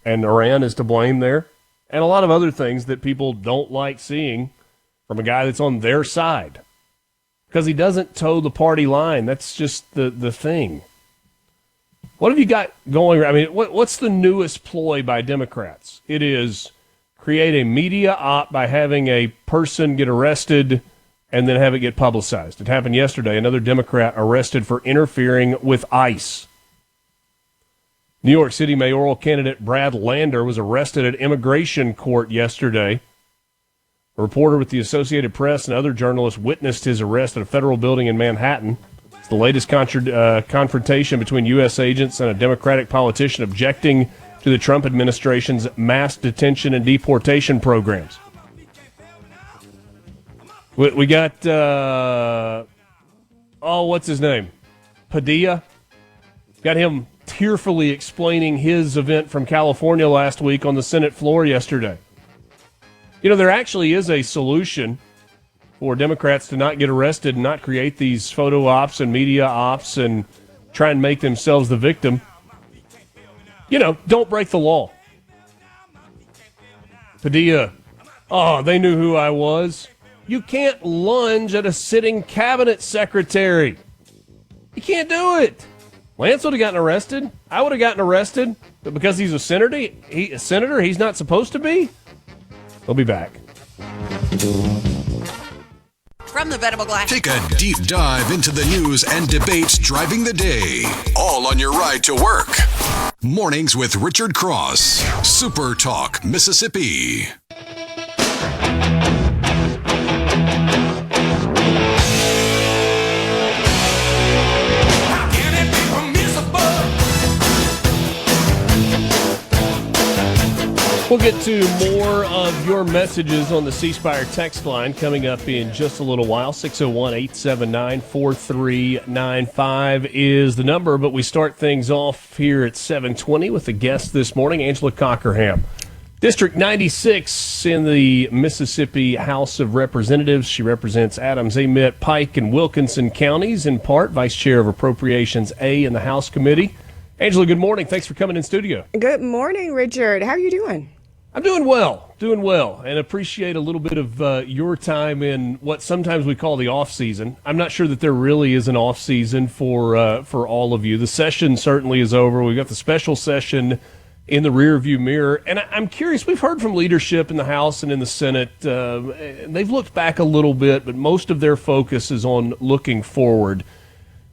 and Iran is to blame there, and a lot of other things that people don't like seeing from a guy that's on their side because he doesn't toe the party line. That's just the thing. What have you got going? I mean, what's the newest ploy by Democrats? It is create a media op by having a person get arrested and then have it get publicized. It happened yesterday. Another Democrat arrested for interfering with ICE. New York City mayoral candidate Brad Lander was arrested at immigration court yesterday. A reporter with the Associated Press and other journalists witnessed his arrest at a federal building in Manhattan. It's the latest confrontation between U.S. agents and a Democratic politician objecting to the Trump administration's mass detention and deportation programs. We got, what's his name? Padilla. Got him tearfully explaining his event from California last week on the Senate floor yesterday. There actually is a solution for Democrats to not get arrested and not create these photo ops and media ops and try and make themselves the victim. Don't break the law. Padilla, they knew who I was. You can't lunge at a sitting cabinet secretary. You can't do it. Lance would have gotten arrested. I would have gotten arrested. But because he's a senator, he's not supposed to be? We'll be back. From the Venable Glass. Take a deep dive into the news and debates driving the day, all on your ride to work. Mornings with Richard Cross, Super Talk, Mississippi. We'll get to more of your messages on the C Spire text line coming up in just a little while. 601-879-4395 is the number, but we start things off here at 7:20 with a guest this morning, Angela Cockerham. District 96 in the Mississippi House of Representatives. She represents Adams, Amite, Pike, and Wilkinson counties, in part Vice Chair of Appropriations A in the House Committee. Angela, good morning. Thanks for coming in studio. Good morning, Richard. How are you doing? I'm doing well, and appreciate a little bit of your time in what sometimes we call the off season. I'm not sure that there really is an off season for all of you. The session certainly is over. We've got the special session in the rearview mirror, and I'm curious. We've heard from leadership in the House and in the Senate. They've looked back a little bit, but most of their focus is on looking forward.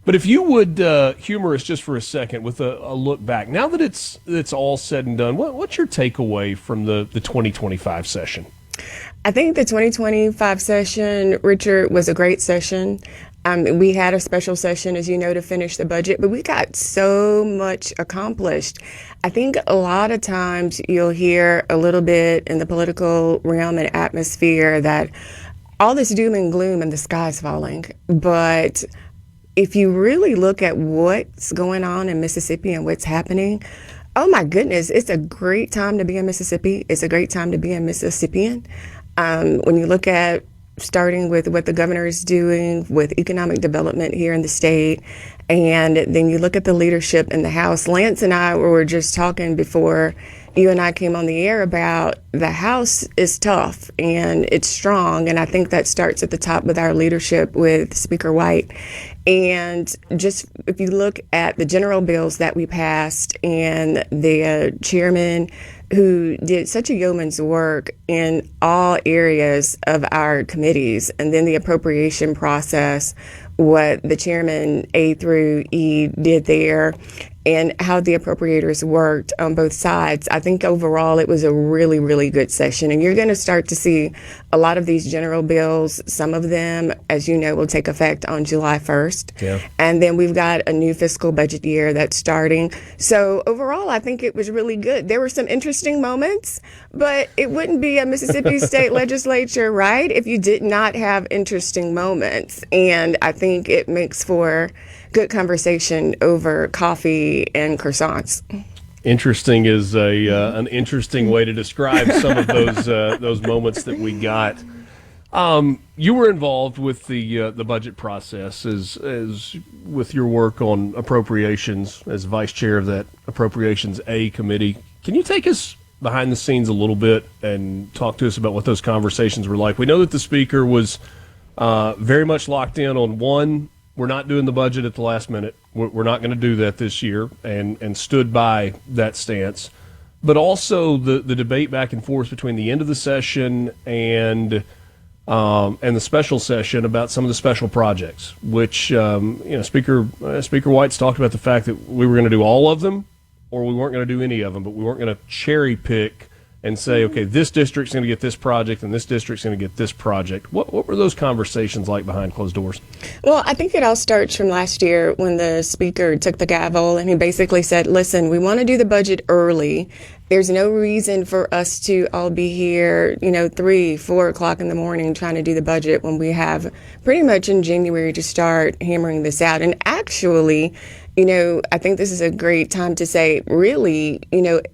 But if you would humor us just for a second with a look back, now that it's all said and done, what's your takeaway from the 2025 session? I think the 2025 session, Richard, was a great session. We had a special session, as you know, to finish the budget, but we got so much accomplished. I think a lot of times you'll hear a little bit in the political realm and atmosphere that all this doom and gloom and the sky's falling, but if you really look at what's going on in Mississippi and what's happening, oh my goodness, it's a great time to be in Mississippi. It's a great time to be a Mississippian. When you look at starting with what the governor is doing with economic development here in the state, and then you look at the leadership in the House. Lance and I were just talking before you and I came on the air about the House is tough and it's strong, and I think that starts at the top with our leadership with Speaker White. And just if you look at the general bills that we passed and the chairman who did such a yeoman's work in all areas of our committees, and then the appropriation process, what the chairman A through E did there, and how the appropriators worked on both sides. I think overall it was a really, really good session. And you're going to start to see a lot of these general bills. Some of them, as you know, will take effect on July 1st. Yeah. And then we've got a new fiscal budget year that's starting. So overall, I think it was really good. There were some interesting moments, but it wouldn't be a Mississippi State legislature, right, if you did not have interesting moments. And I think it makes for good conversation over coffee and croissants. Interesting is an interesting way to describe some of those moments that we got. You were involved with the budget process as with your work on appropriations as vice chair of that Appropriations A committee. Can you take us behind the scenes a little bit and talk to us about what those conversations were like? We know that the speaker was very much locked in on one. We're not doing the budget at the last minute. We're not going to do that this year, and stood by that stance. But also the debate back and forth between the end of the session and the special session about some of the special projects, which Speaker White's talked about the fact that we were going to do all of them, or we weren't going to do any of them, but we weren't going to cherry pick and say, okay, this district's going to get this project and this district's going to get this project. What were those conversations like behind closed doors? Well, I think it all starts from last year when the speaker took the gavel and he basically said, listen, we want to do the budget early. There's no reason for us to all be here, 3, 4 o'clock in the morning trying to do the budget when we have pretty much in January to start hammering this out. And actually, I think this is a great time to say, really,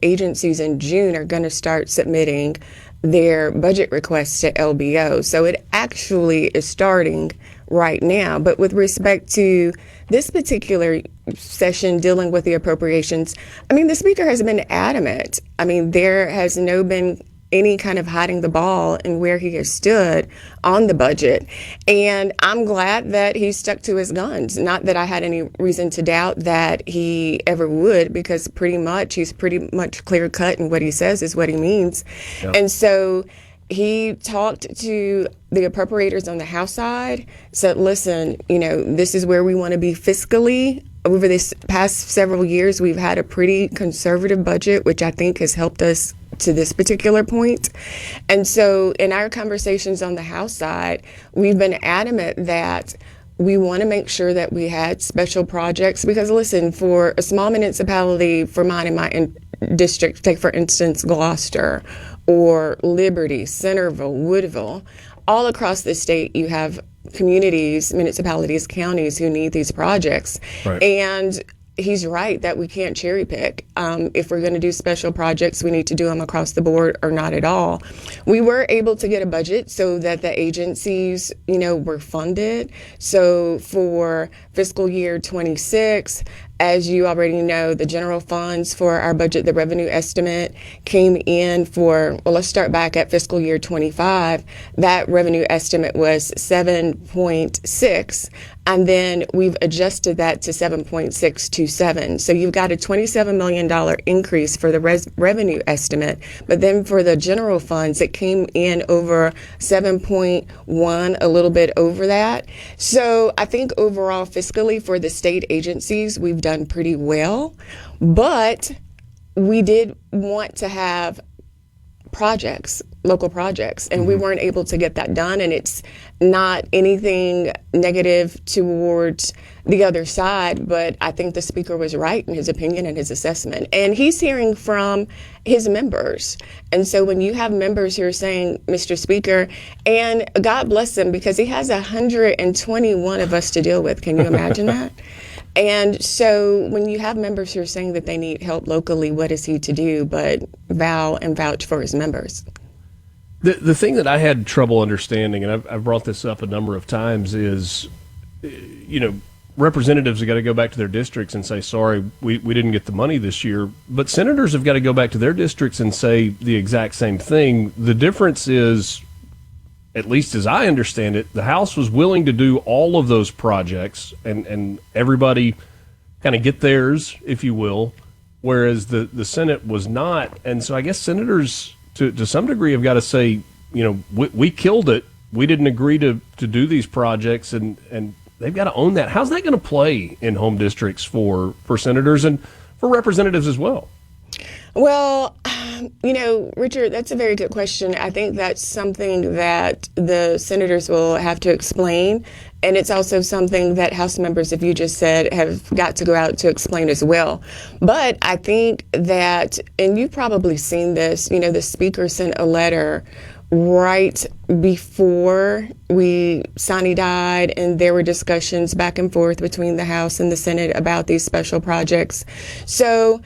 agencies in June are going to start submitting their budget requests to LBO. So it actually is starting right now. But with respect to this particular session dealing with the appropriations, the speaker has been adamant. There has been any kind of hiding the ball in where he has stood on the budget. And I'm glad that he stuck to his guns. Not that I had any reason to doubt that he ever would, because he's pretty much clear cut, and what he says is what he means. Yep. And so he talked to the appropriators on the House side, said, listen, this is where we want to be fiscally. Over this past several years, we've had a pretty conservative budget, which I think has helped us to this particular point. And so in our conversations on the House side, we've been adamant that we want to make sure that we had special projects, because listen, for a small municipality, for mine in my district, take for instance Gloucester or Liberty, Centerville, Woodville, all across the state you have communities, municipalities, counties who need these projects. Right. And he's right that we can't cherry pick. If we're going to do special projects, we need to do them across the board or not at all. We were able to get a budget so that the agencies, were funded. So for fiscal year 26, as you already know, the general funds for our budget, the revenue estimate came in for, let's start back at fiscal year 25. That revenue estimate was 7.6, and then we've adjusted that to 7.627. So you've got a $27 million increase for the revenue estimate, but then for the general funds, it came in over 7.1, a little bit over that. So I think overall, fiscally, for the state agencies, we've done pretty well, but we did want to have projects, local projects, and we weren't able to get that done. And it's not anything negative towards the other side, but I think the speaker was right in his opinion and his assessment. And he's hearing from his members. And so when you have members who are saying, Mr. Speaker, and God bless him, because he has 121 of us to deal with. Can you imagine that? And so when you have members who are saying that they need help locally, what is he to do but vow and vouch for his members? The thing that I had trouble understanding, and I've brought this up a number of times, is, representatives have got to go back to their districts and say, sorry, we didn't get the money this year. But senators have got to go back to their districts and say the exact same thing. The difference is, at least as I understand it, the House was willing to do all of those projects and everybody kind of get theirs, if you will. whereas the Senate was not. And so I guess senators, to some degree, have got to say, we killed it. We didn't agree to do these projects, and they've got to own that. How's that going to play in home districts for senators and for representatives as well? Well, Richard, that's a very good question. I think that's something that the senators will have to explain. And it's also something that House members, if you just said, have got to go out to explain as well. But I think that, and you've probably seen this, the Speaker sent a letter right before Sonny died, and there were discussions back and forth between the House and the Senate about these special projects. So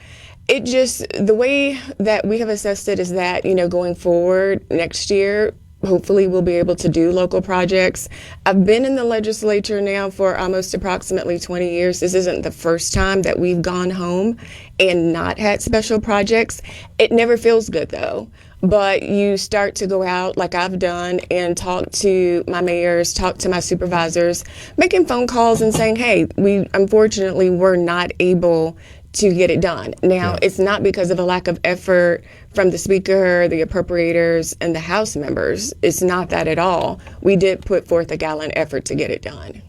the way that we have assessed it is that, going forward next year, hopefully we'll be able to do local projects. I've been in the legislature now for almost approximately 20 years. This isn't the first time that we've gone home and not had special projects. It never feels good, though. But you start to go out, like I've done, and talk to my mayors, talk to my supervisors, making phone calls and saying, hey, we unfortunately were not able to get it done. Now, It's not because of a lack of effort from the Speaker, the appropriators, and the House members. It's not that at all. We did put forth a gallant effort to get it done.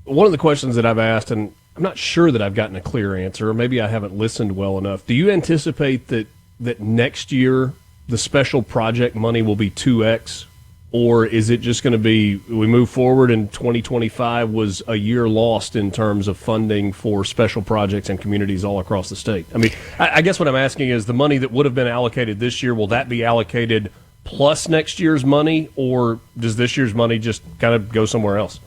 One of the questions that I've asked, and I'm not sure that I've gotten a clear answer, or maybe I haven't listened well enough. Do you anticipate that next year the special project money will be 2x? Or is it just going to be, we move forward and 2025 was a year lost in terms of funding for special projects and communities all across the state? I mean, I guess what I'm asking is the money that would have been allocated this year, will that be allocated plus next year's money, or does this year's money just kind of go somewhere else?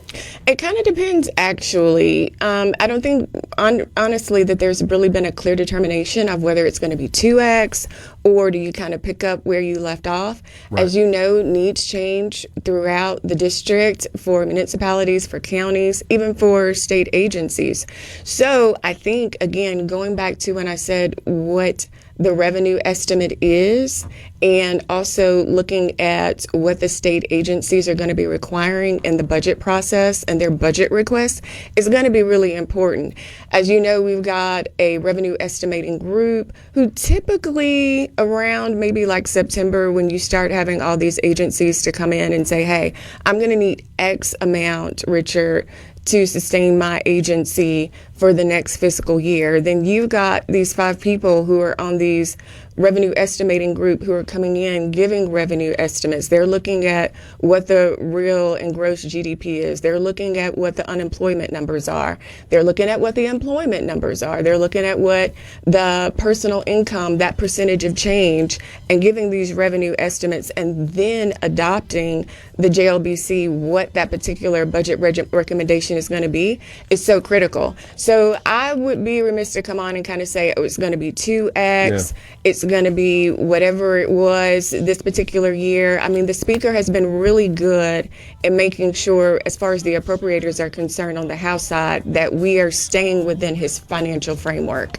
It kind of depends, actually. I don't think, honestly, that there's really been a clear determination of whether it's going to be 2x, or do you kind of pick up where you left off? Right. As you know, needs change throughout the district for municipalities, for counties, even for state agencies. So I think, again, going back to when I said what the revenue estimate is, and also looking at what the state agencies are going to be requiring in the budget process and their budget requests is going to be really important. As you know, we've got a revenue estimating group who typically around maybe like September, when you start having all these agencies to come in and say, hey, I'm going to need X amount, Richard, to sustain my agency for the next fiscal year. Then you've got these 5 people who are on these revenue estimating group who are coming in giving revenue estimates. They're looking at what the real and gross GDP is. They're looking at what the unemployment numbers are. They're looking at what the employment numbers are. They're looking at what the personal income, that percentage of change, and giving these revenue estimates, and then adopting the JLBC, what that particular budget recommendation is going to be, is so critical. So I would be remiss to come on and kind of say, oh, it's going to be 2x. It's going to be whatever it was this particular year. I mean, the Speaker has been really good in making sure, as far as the appropriators are concerned on the House side, that we are staying within his financial framework.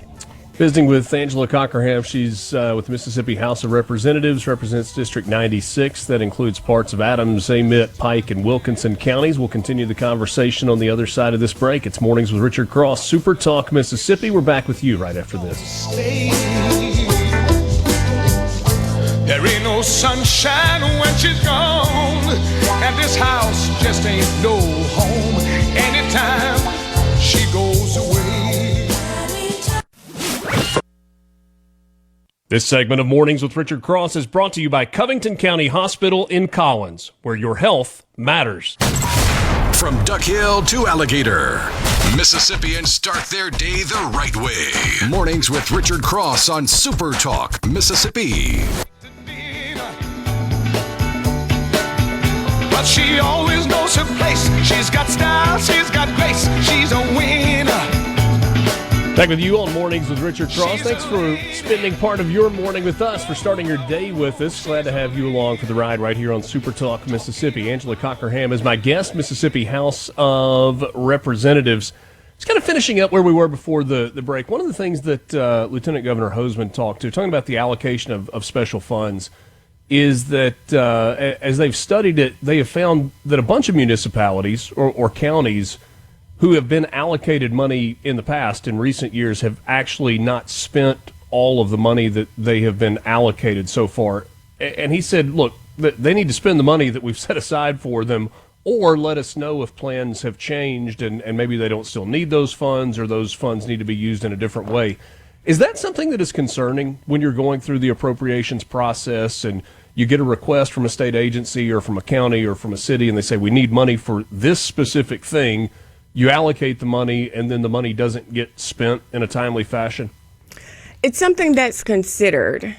Visiting with Angela Cockerham. She's with the Mississippi House of Representatives, represents District 96. That includes parts of Adams, Amite, Pike, and Wilkinson counties. We'll continue the conversation on the other side of this break. It's Mornings with Richard Cross, Super Talk Mississippi. We're back with you right after this. There ain't no sunshine when she's gone, and this house just ain't no home anytime she goes away. This segment of Mornings with Richard Cross is brought to you by Covington County Hospital in Collins, where your health matters. From Duck Hill to Alligator, Mississippians start their day the right way. Mornings with Richard Cross on Super Talk Mississippi. But she always knows her place. She's got style, she's got grace, she's a winner. Back with you on Mornings with Richard Cross. Thanks for spending part of your morning with us, for starting your day with us. Glad to have you along for the ride right here on Super Talk Mississippi. Angela Cockerham is my guest, Mississippi House of Representatives. It's kind of finishing up where we were before the break. One of the things that Lieutenant Governor Hoseman talking about the allocation of special funds, is that as they've studied it, they have found that a bunch of municipalities or counties who have been allocated money in the past in recent years have actually not spent all of the money that they have been allocated so far. And he said, look, they need to spend the money that we've set aside for them, or let us know if plans have changed and maybe they don't still need those funds, or those funds need to be used in a different way. Is that something that is concerning when you're going through the appropriations process and you get a request from a state agency or from a county or from a city and they say, we need money for this specific thing, you allocate the money and then the money doesn't get spent in a timely fashion? It's something that's considered,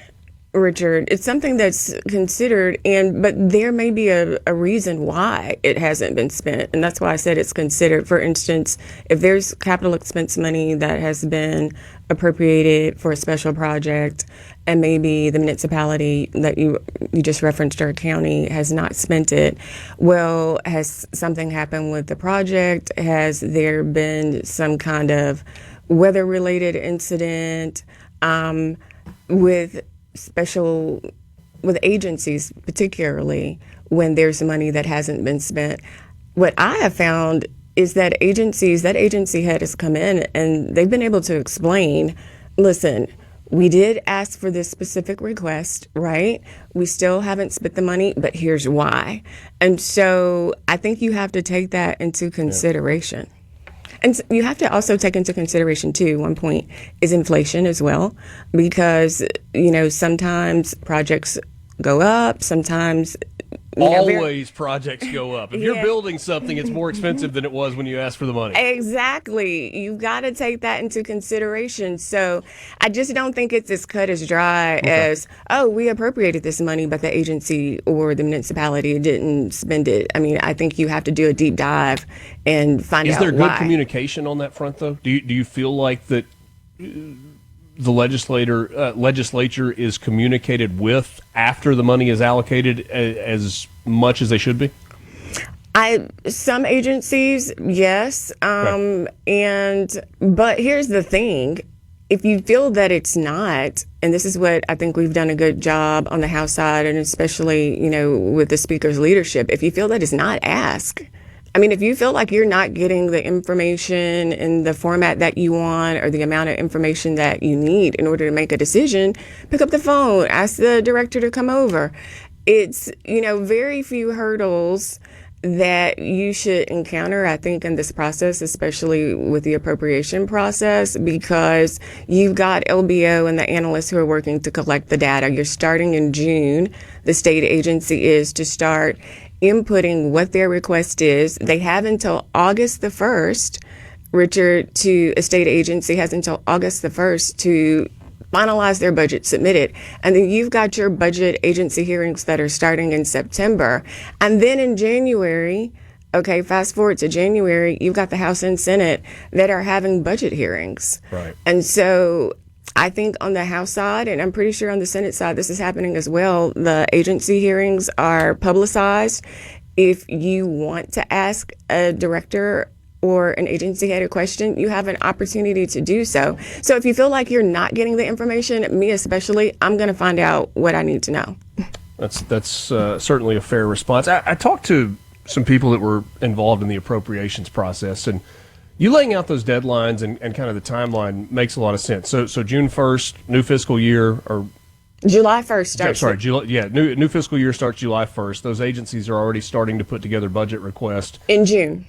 Richard. It's something that's considered, but there may be a reason why it hasn't been spent, and that's why I said it's considered. For instance, if there's capital expense money that has been appropriated for a special project, and maybe the municipality that you just referenced, our county, has not spent it, well, has something happened with the project? Has there been some kind of weather-related incident with agencies, particularly when there's money that hasn't been spent? What I have found is that agency head has come in and they've been able to explain, listen, we did ask for this specific request, right? We still haven't spent the money, but here's why. And so I think you have to take that into consideration. Yeah. And you have to also take into consideration, too, one point is inflation as well, because, sometimes projects go up, sometimes... Always projects go up. If you're building something, it's more expensive than it was when you asked for the money. Exactly. You've got to take that into consideration. So I just don't think it's as cut as dry as, we appropriated this money, but the agency or the municipality didn't spend it. I mean, I think you have to do a deep dive and find out why. Is there good communication on that front, though? Do you feel like that the legislature is communicated with after the money is allocated as much as they should be? Some agencies, yes. But here's the thing. If you feel that it's not, and this is what I think we've done a good job on the House side, and especially, with the Speaker's leadership, if you feel that it's not, ask. I mean, if you feel like you're not getting the information in the format that you want or the amount of information that you need in order to make a decision, pick up the phone, ask the director to come over. It's, very few hurdles that you should encounter, I think, in this process, especially with the appropriation process, because you've got LBO and the analysts who are working to collect the data. You're starting in June. The state agency is to start inputting what their request is. They have until August the 1st, Richard, a state agency has until August the 1st to finalize their budget, submit it. And then you've got your budget agency hearings that are starting in September. And then in January, fast forward to January, you've got the House and Senate that are having budget hearings. Right. And so I think on the House side, and I'm pretty sure on the Senate side, this is happening as well, the agency hearings are publicized. If you want to ask a director or an agency head a question, you have an opportunity to do so. So if you feel like you're not getting the information, me especially, I'm going to find out what I need to know. That's certainly a fair response. I talked to some people that were involved in the appropriations process, and you laying out those deadlines and kind of the timeline makes a lot of sense. So June 1st, new fiscal year, or July 1st starts. Sorry, new fiscal year starts July 1st. Those agencies are already starting to put together budget requests in June.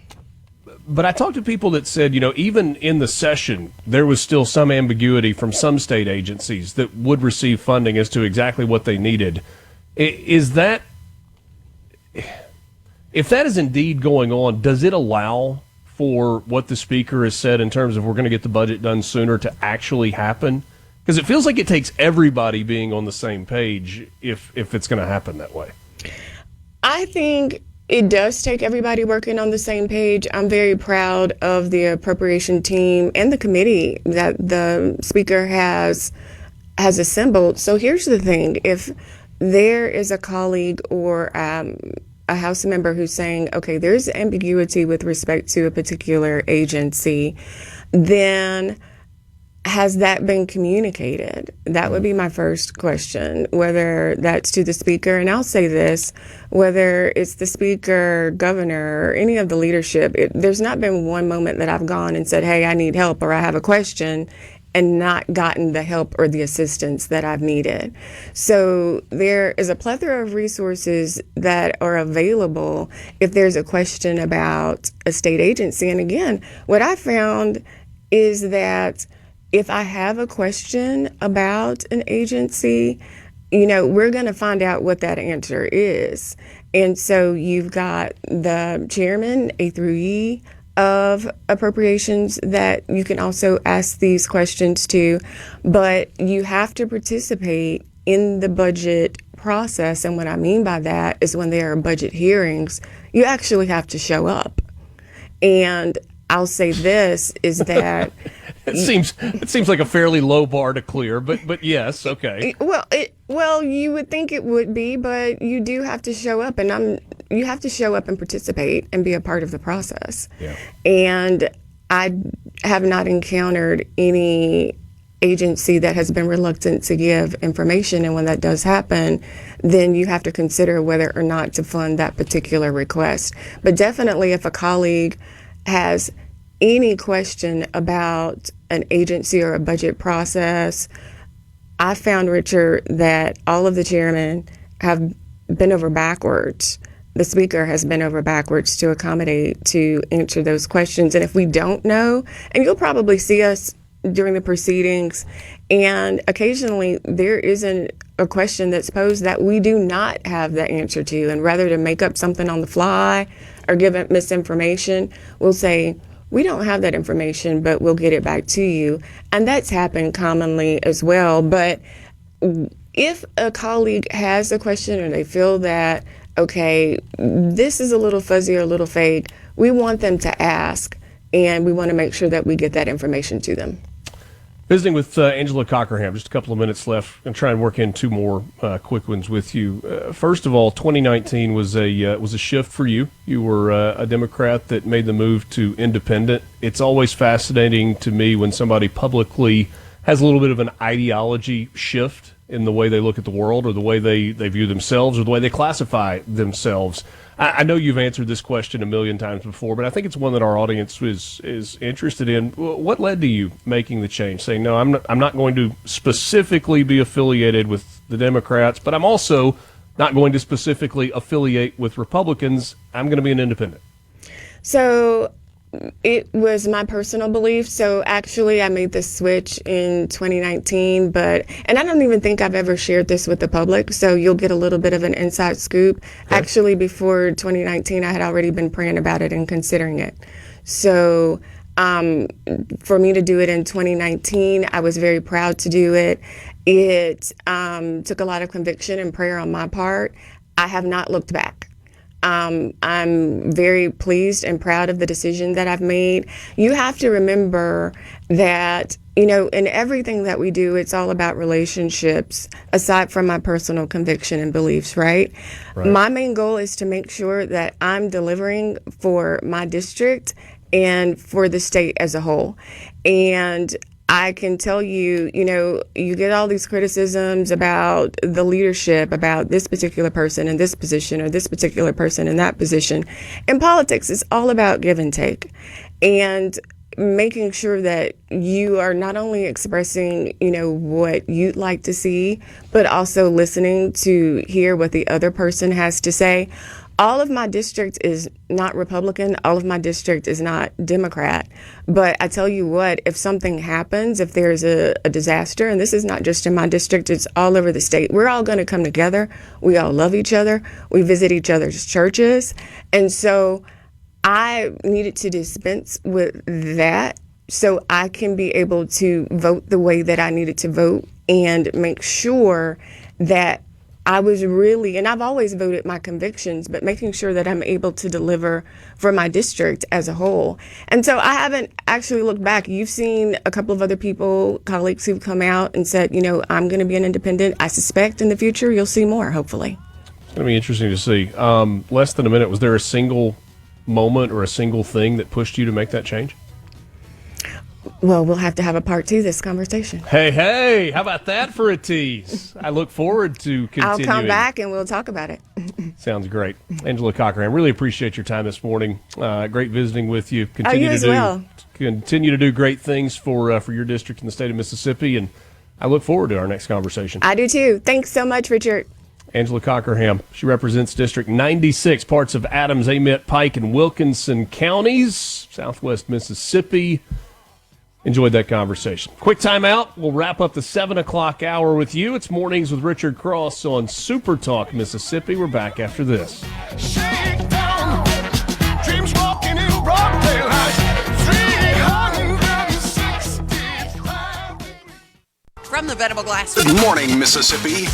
But I talked to people that said, even in the session, there was still some ambiguity from some state agencies that would receive funding as to exactly what they needed. Is that, if that is indeed going on, does it allow for what the Speaker has said in terms of we're going to get the budget done sooner to actually happen? Because it feels like it takes everybody being on the same page if it's going to happen that way. I think it does take everybody working on the same page. I'm very proud of the appropriation team and the committee that the Speaker has assembled. So here's the thing. If there is a colleague or a House member who's saying, okay, there's ambiguity with respect to a particular agency, then has that been communicated? That would be my first question, whether that's to the speaker. And I'll say this, whether it's the speaker, governor, or any of the leadership, there's not been one moment that I've gone and said, hey, I need help or I have a question, and not gotten the help or the assistance that I've needed. So there is a plethora of resources that are available if there's a question about a state agency. And again, what I found is that if I have a question about an agency, we're going to find out what that answer is. And so you've got the chairman, A through E, of Appropriations that you can also ask these questions to, but you have to participate in the budget process. And what I mean by that is when there are budget hearings, you actually have to show up. And I'll say this is that it seems like a fairly low bar to clear, but yes, okay. Well, you would think it would be, but you do have to show up, and you have to show up and participate and be a part of the process. Yeah. And I have not encountered any agency that has been reluctant to give information, and when that does happen, then you have to consider whether or not to fund that particular request. But definitely, if a colleague has any question about an agency or a budget process, I found, Richard, that all of the chairmen have bent over backwards. The speaker has bent over backwards to accommodate, to answer those questions. And if we don't know, and you'll probably see us during the proceedings, and occasionally there isn't a question that's posed that we do not have the answer to. And rather than make up something on the fly or give it misinformation, we'll say, we don't have that information, but we'll get it back to you. And that's happened commonly as well. But if a colleague has a question or they feel that, okay, this is a little fuzzy or a little vague, we want them to ask, and we want to make sure that we get that information to them. Visiting with Angela Cockerham, just a couple of minutes left. I'm going to try and work in two more quick ones with you. First of all, 2019 was a shift for you. You were a Democrat that made the move to independent. It's always fascinating to me when somebody publicly has a little bit of an ideology shift in the way they look at the world, or the way they view themselves, or the way they classify themselves. I know you've answered this question a million times before, but I think it's one that our audience is interested in. What led to you making the change, saying, no, I'm not going to specifically be affiliated with the Democrats, but I'm also not going to specifically affiliate with Republicans. I'm going to be an independent? So it was my personal belief. So actually, I made the switch in 2019, and I don't even think I've ever shared this with the public. So you'll get a little bit of an inside scoop. Okay. Actually, before 2019, I had already been praying about it and considering it. So for me to do it in 2019, I was very proud to do it. It took a lot of conviction and prayer on my part. I have not looked back. I'm very pleased and proud of the decision that I've made. You have to remember that, in everything that we do, it's all about relationships, aside from my personal conviction and beliefs, right? My main goal is to make sure that I'm delivering for my district and for the state as a whole. And I can tell you, you get all these criticisms about the leadership, about this particular person in this position or this particular person in that position. In politics, it's all about give and take, and making sure that you are not only expressing, what you'd like to see, but also listening to hear what the other person has to say. All of my district is not Republican. All of my district is not Democrat. But I tell you what, if something happens, if there's a disaster, and this is not just in my district, it's all over the state, we're all going to come together. We all love each other. We visit each other's churches. And so I needed to dispense with that so I can be able to vote the way that I needed to vote and make sure that I was really, and I've always voted my convictions, but making sure that I'm able to deliver for my district as a whole. And so I haven't actually looked back. You've seen a couple of other people, colleagues who've come out and said, I'm going to be an independent. I suspect in the future you'll see more, hopefully. It's going to be interesting to see. Less than a minute, was there a single moment or a single thing that pushed you to make that change? Well, we'll have to have a part 2 this conversation. Hey, how about that for a tease? I look forward to continuing. I'll come back and we'll talk about it. Sounds great. Angela Cockerham, really appreciate your time this morning. Great visiting with you. You as well. Continue to do great things for your district in the state of Mississippi, and I look forward to our next conversation. I do too. Thanks so much, Richard. Angela Cockerham. She represents District 96, parts of Adams, Amite, Pike, and Wilkinson counties, southwest Mississippi. Enjoyed that conversation. Quick time out. We'll wrap up the 7 o'clock hour with you. It's Mornings with Richard Cross on Super Talk Mississippi. We're back after this. Shake down, dreams walking in broad daylight, 365. From the Venable Glass. Good morning, Mississippi.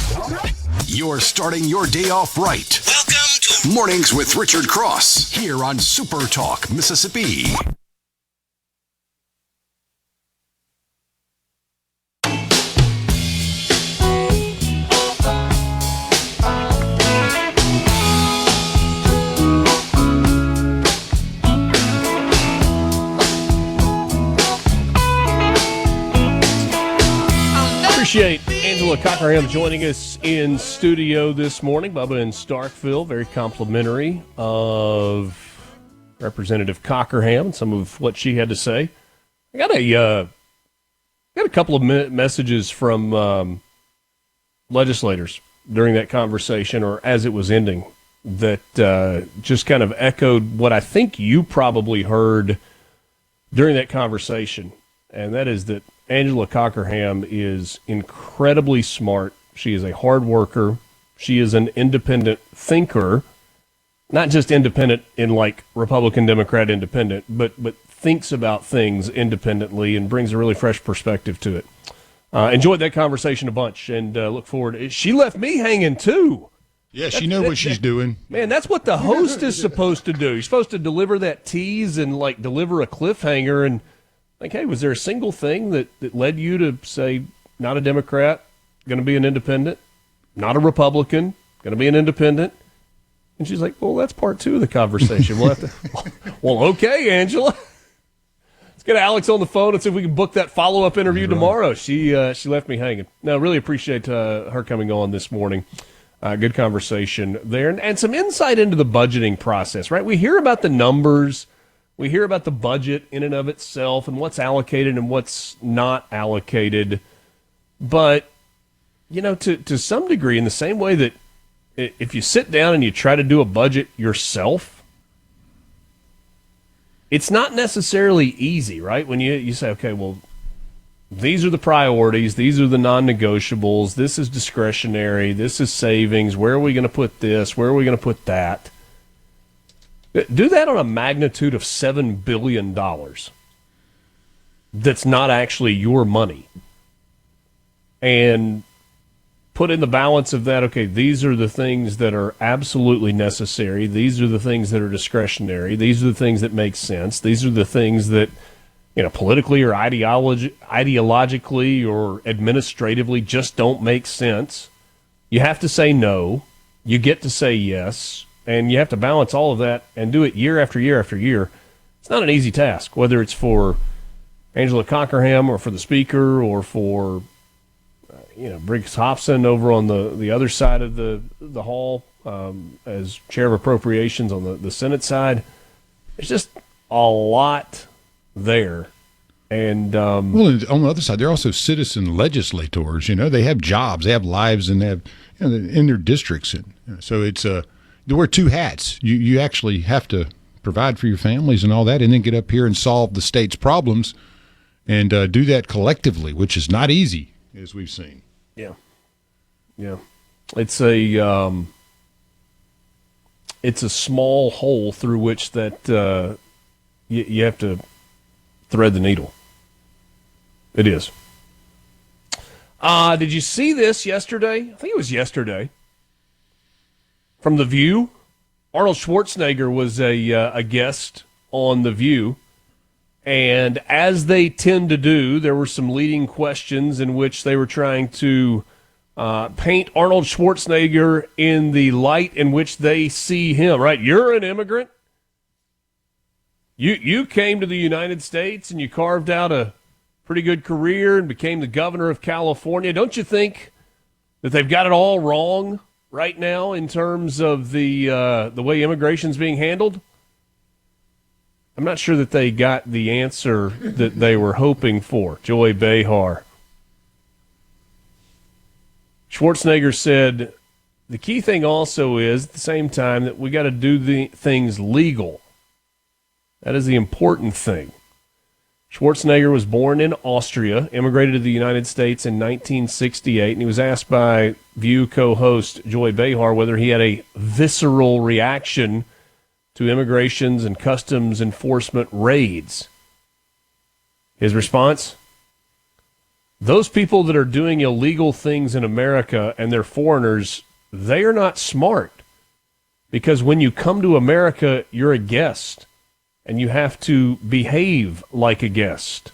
You're starting your day off right. Welcome to Mornings with Richard Cross here on Super Talk Mississippi. Appreciate Angela Cockerham joining us in studio this morning. Bubba in Starkville, very complimentary of Representative Cockerham and some of what she had to say. I got a couple of messages from legislators during that conversation, or as it was ending, that just kind of echoed what I think you probably heard during that conversation, and that is that Angela Cockerham is incredibly smart. She is a hard worker. She is an independent thinker, not just independent in like Republican, Democrat, independent, but thinks about things independently and brings a really fresh perspective to it. Enjoyed that conversation a bunch and look forward. She left me hanging too. Yeah, she knows what she's doing. Man, that's what the host is supposed to do. You're supposed to deliver that tease and like deliver a cliffhanger and like, hey, was there a single thing that led you to say, not a Democrat, going to be an independent, not a Republican, going to be an independent? And she's like, well, that's part 2 of the conversation. We'll have to. Well, okay, Angela. Let's get Alex on the phone and see if we can book that follow-up interview tomorrow. She left me hanging. No, really appreciate her coming on this morning. Good conversation there. And some insight into the budgeting process, right? We hear about the numbers. We hear about the budget in and of itself and what's allocated and what's not allocated. But, you know, to some degree, in the same way that if you sit down and you try to do a budget yourself, it's not necessarily easy, right? When you say, okay, well, these are the priorities, these are the non-negotiables, this is discretionary, this is savings, where are we going to put this, where are we going to put that? Do that on a magnitude of $7 billion that's not actually your money. And put in the balance of that, okay, these are the things that are absolutely necessary. These are the things that are discretionary. These are the things that make sense. These are the things that, you know, politically or ideologically or administratively just don't make sense. You have to say no. You get to say yes. And you have to balance all of that and do it year after year after year. It's not an easy task, whether it's for Angela Cockerham or for the Speaker or for, Briggs Hobson over on the other side of the hall as Chair of Appropriations on the Senate side. There's just a lot there. And well, on the other side, they're also citizen legislators. You know, they have jobs, they have lives, and they have in their districts. And so it's they wear 2 hats. You actually have to provide for your families and all that, and then get up here and solve the state's problems and do that collectively, which is not easy, as we've seen. Yeah. It's a small hole through which that you have to thread the needle. It is. Did you see this yesterday? I think it was yesterday. From The View, Arnold Schwarzenegger was a guest on The View, and as they tend to do, there were some leading questions in which they were trying to paint Arnold Schwarzenegger in the light in which they see him, right? You're an immigrant. You came to the United States and you carved out a pretty good career and became the governor of California. Don't you think that they've got it all wrong right now in terms of the way immigration's being handled? I'm not sure that they got the answer that they were hoping for. Joy Behar. Schwarzenegger said, the key thing also is, at the same time, that we got to do the things legal. That is the important thing. Schwarzenegger was born in Austria, immigrated to the United States in 1968, and he was asked by View co-host Joy Behar whether he had a visceral reaction to immigrations and customs enforcement raids. His response? Those people that are doing illegal things in America and they're foreigners, they are not smart. Because when you come to America, you're a guest. And you have to behave like a guest.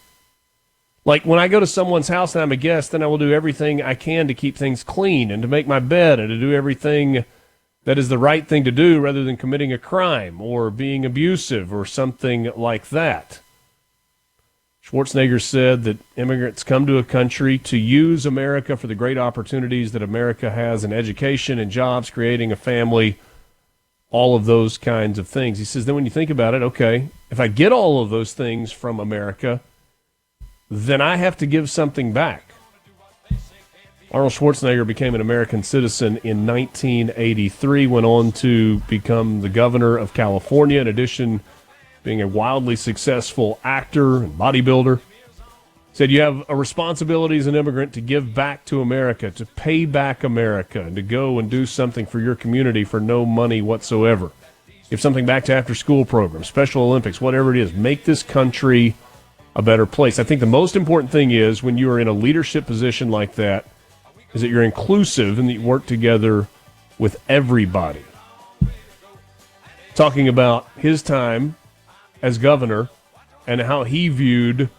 Like when I go to someone's house and I'm a guest, then I will do everything I can to keep things clean and to make my bed and to do everything that is the right thing to do rather than committing a crime or being abusive or something like that. Schwarzenegger said that immigrants come to a country to use America for the great opportunities that America has in education and jobs, creating a family, all of those kinds of things. He says, then when you think about it, okay, if I get all of those things from America, then I have to give something back. Arnold Schwarzenegger became an American citizen in 1983, went on to become the governor of California, in addition being a wildly successful actor and bodybuilder. Said you have a responsibility as an immigrant to give back to America, to pay back America, and to go and do something for your community for no money whatsoever. Give something back to after-school programs, Special Olympics, whatever it is. Make this country a better place. I think the most important thing is when you are in a leadership position like that is that you're inclusive and that you work together with everybody. Talking about his time as governor and how he viewed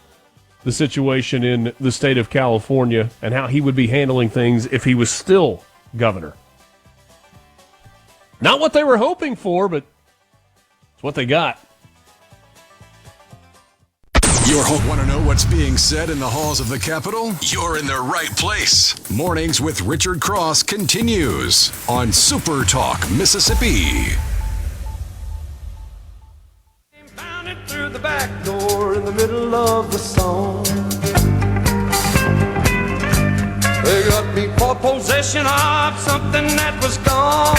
the situation in the state of California and how he would be handling things if he was still governor. Not what they were hoping for, but it's what they got. Your home. Want to know what's being said in the halls of the Capitol? You're in the right place. Mornings with Richard Cross continues on Super Talk, Mississippi. Through the back door in the middle of the song, they got me for possession of something that was gone.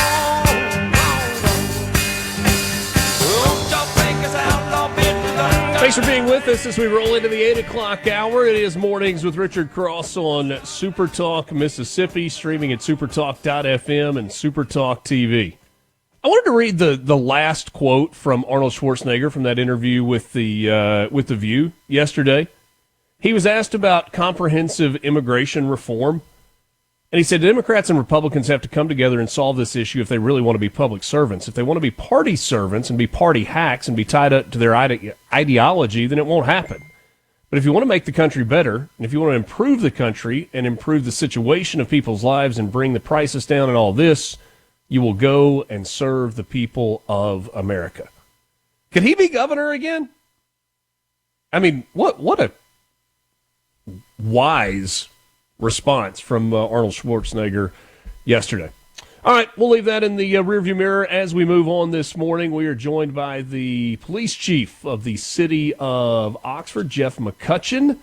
Thanks for being with us as we roll into the 8 o'clock hour. It is Mornings with Richard Cross on Super Talk Mississippi, streaming at supertalk.fm and Supertalk TV. I wanted to read the last quote from Arnold Schwarzenegger from that interview with the View yesterday. He was asked about comprehensive immigration reform, and he said Democrats and Republicans have to come together and solve this issue if they really want to be public servants. If they want to be party servants and be party hacks and be tied up to their ideology, then it won't happen. But if you want to make the country better, and if you want to improve the country and improve the situation of people's lives and bring the prices down and all this, you will go and serve the people of America. Could he be governor again? I mean, what a wise response from Arnold Schwarzenegger yesterday. All right, we'll leave that in the rearview mirror as we move on this morning. We are joined by the police chief of the city of Oxford, Jeff McCutchen.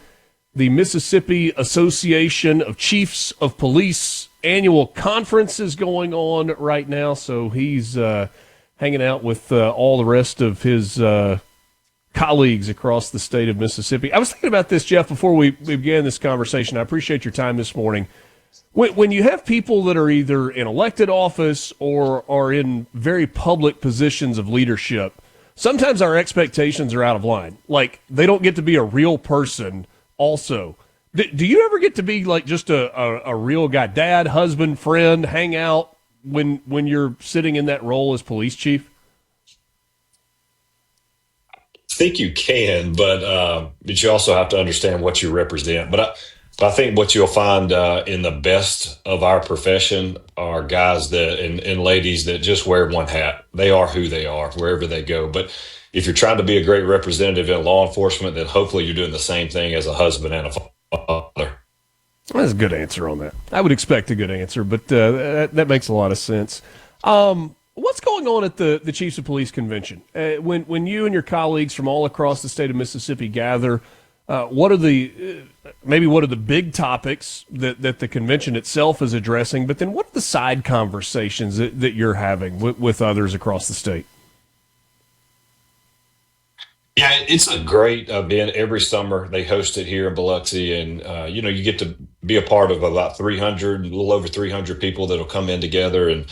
The Mississippi Association of Chiefs of Police annual conference is going on right now, so he's hanging out with all the rest of his colleagues across the state of Mississippi. I was thinking about this, Jeff, before we began this conversation. I appreciate your time this morning. When you have people that are either in elected office or are in very public positions of leadership, sometimes our expectations are out of line. Like, they don't get to be a real person also. Do you ever get to be like just a real guy, dad, husband, friend, hang out when you're sitting in that role as police chief? I think you can, but you also have to understand what you represent. But I think what you'll find in the best of our profession are guys that and ladies that just wear one hat. They are who they are wherever they go. But if you're trying to be a great representative in law enforcement, then hopefully you're doing the same thing as a husband and a father. That's a good answer on that. I would expect a good answer, but that makes a lot of sense. What's going on at the Chiefs of Police Convention? When you and your colleagues from all across the state of Mississippi gather, what are the big topics that the convention itself is addressing, but then what are the side conversations that you're having with others across the state? Yeah, it's a great event. Every summer they host it here in Biloxi, and you get to be a part of about 300, a little over 300 people that'll come in together, and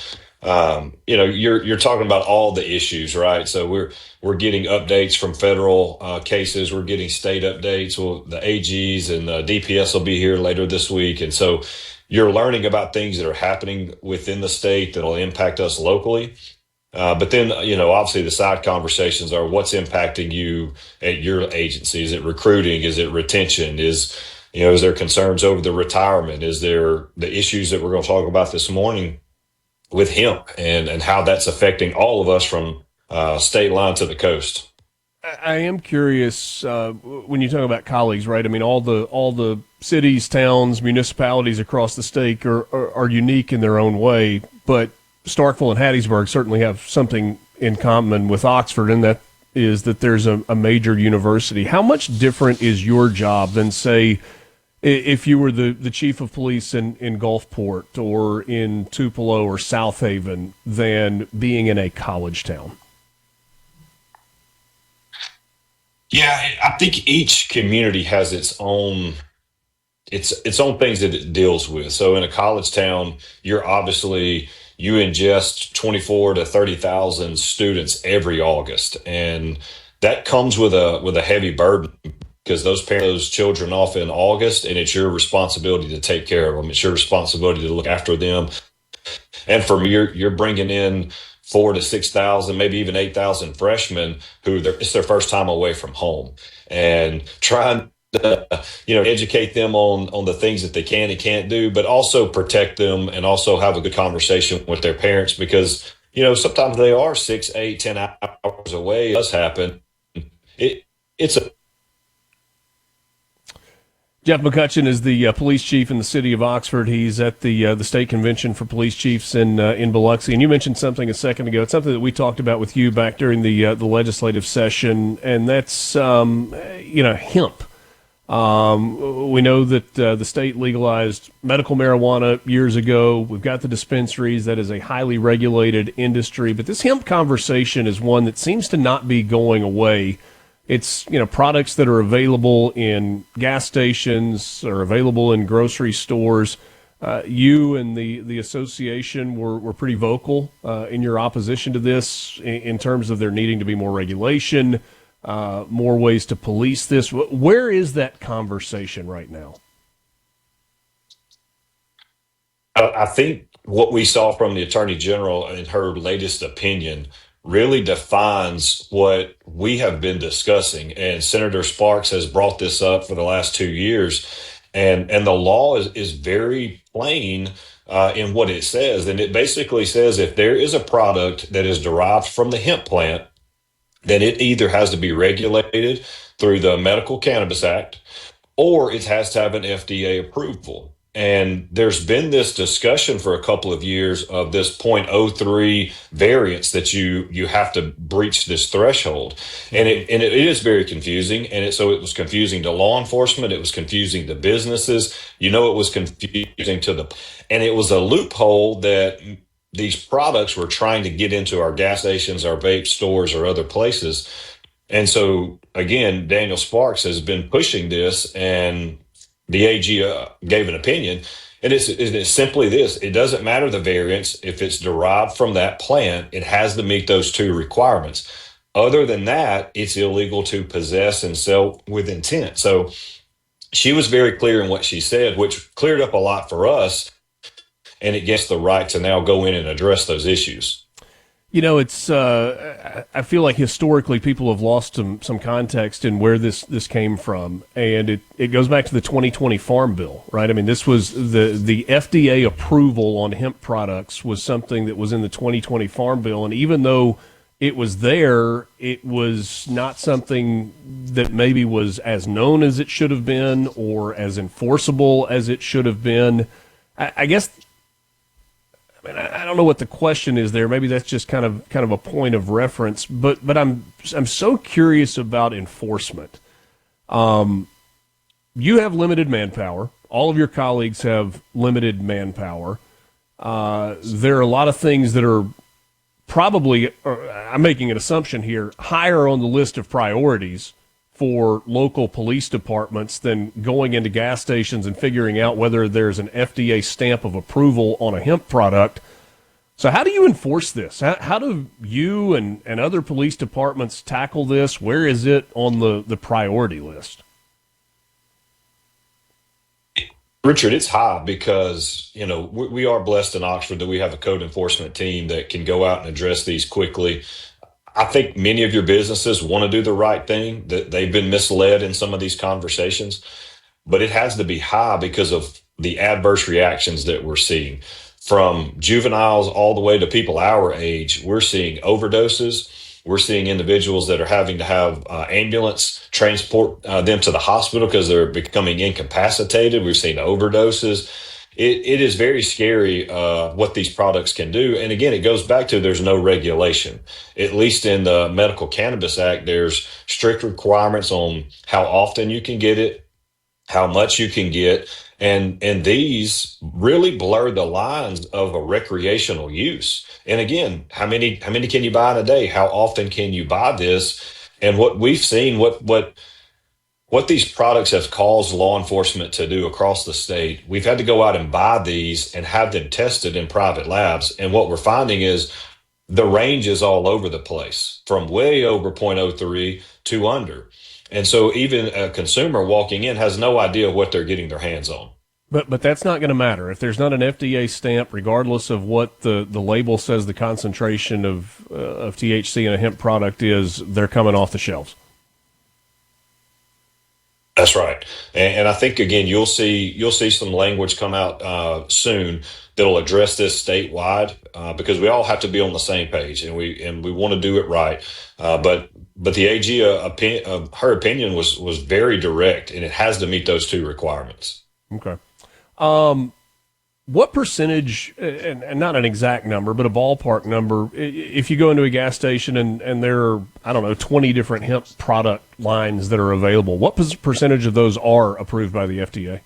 you're talking about all the issues, right? So we're getting updates from federal cases, we're getting state updates. Well, the AGs and the DPS will be here later this week, and so you're learning about things that are happening within the state that'll impact us locally. But then, obviously the side conversations are what's impacting you at your agency. Is it recruiting? Is it retention? Is there concerns over the retirement? Is there the issues that we're going to talk about this morning with hemp and how that's affecting all of us from state line to the coast? I am curious when you talk about colleagues, right? I mean, all the cities, towns, municipalities across the state are unique in their own way, but Starkville and Hattiesburg certainly have something in common with Oxford, and that is that there's a major university. How much different is your job than, say, if you were the chief of police in Gulfport or in Tupelo or South Haven than being in a college town? Yeah, I think each community has its own things that it deals with. So in a college town, you ingest 24 to 30,000 students every August, and that comes with a heavy burden because those children off in August, and it's your responsibility to take care of them. It's your responsibility to look after them. And for me, you're bringing in 4,000 to 6,000, maybe even 8,000 freshmen it's their first time away from home, and trying educate them on the things that they can and can't do, but also protect them and also have a good conversation with their parents because, sometimes they are 6, 8, 10 hours away. It does happen. Jeff McCutchen is the police chief in the city of Oxford. He's at the state convention for police chiefs in Biloxi. And you mentioned something a second ago. It's something that we talked about with you back during the legislative session, and that's hemp. We know that the state legalized medical marijuana years ago. We've got the dispensaries. That is a highly regulated industry. But this hemp conversation is one that seems to not be going away. It's, products that are available in gas stations or available in grocery stores. You and the association were pretty vocal in your opposition to this in terms of there needing to be more regulation, more ways to police this. Where is that conversation right now? I think what we saw from the Attorney General in her latest opinion really defines what we have been discussing. And Senator Sparks has brought this up for the last 2 years. And the law is very plain in what it says. And it basically says if there is a product that is derived from the hemp plant, then it either has to be regulated through the Medical Cannabis Act or it has to have an FDA approval. And there's been this discussion for a couple of years of this 0.03 variance that you have to breach this threshold. And it is very confusing. And so it was confusing to law enforcement. It was confusing to businesses. It was confusing and it was a loophole that these products were trying to get into our gas stations, our vape stores, or other places. And so, again, Daniel Sparks has been pushing this, and the AG gave an opinion, and it's simply this. It doesn't matter the variance. If it's derived from that plant, it has to meet those two requirements. Other than that, it's illegal to possess and sell with intent. So she was very clear in what she said, which cleared up a lot for us, and it gets the right to now go in and address those issues. You know, it's. I feel like historically people have lost some context in where this came from, and it goes back to the 2020 Farm Bill, right? I mean, this was the FDA approval on hemp products was something that was in the 2020 Farm Bill, and even though it was there, it was not something that maybe was as known as it should have been or as enforceable as it should have been. I guess. I mean, I don't know what the question is there. Maybe that's just kind of a point of reference. But I'm so curious about enforcement. You have limited manpower. All of your colleagues have limited manpower. There are a lot of things that are probably, I'm making an assumption here, higher on the list of priorities for local police departments than going into gas stations and figuring out whether there's an FDA stamp of approval on a hemp product. So how do you enforce this? How do you and other police departments tackle this? Where is it on the priority list? Richard, it's high because, we are blessed in Oxford that we have a code enforcement team that can go out and address these quickly. I think many of your businesses want to do the right thing, that they've been misled in some of these conversations, but it has to be high because of the adverse reactions that we're seeing. From juveniles all the way to people our age, we're seeing overdoses. We're seeing individuals that are having to have ambulance transport them to the hospital because they're becoming incapacitated. We've seen overdoses. It is very scary what these products can do. And again, it goes back to there's no regulation. At least in the Medical Cannabis Act, there's strict requirements on how often you can get it, how much you can get. And these really blur the lines of a recreational use. And again, how many can you buy in a day? How often can you buy this? And what we've seen, what these products have caused law enforcement to do across the state, we've had to go out and buy these and have them tested in private labs. And what we're finding is the range is all over the place, from way over 0.03 to under. And so even a consumer walking in has no idea what they're getting their hands on. But that's not going to matter. If there's not an FDA stamp, regardless of what the label says the concentration of THC in a hemp product is, they're coming off the shelves. That's right. And I think, again, you'll see some language come out soon that'll address this statewide because we all have to be on the same page and we want to do it right. But the AG, her opinion was very direct, and it has to meet those two requirements. Okay. What percentage, and not an exact number, but a ballpark number, if you go into a gas station and there are, 20 different hemp product lines that are available, what percentage of those are approved by the FDA?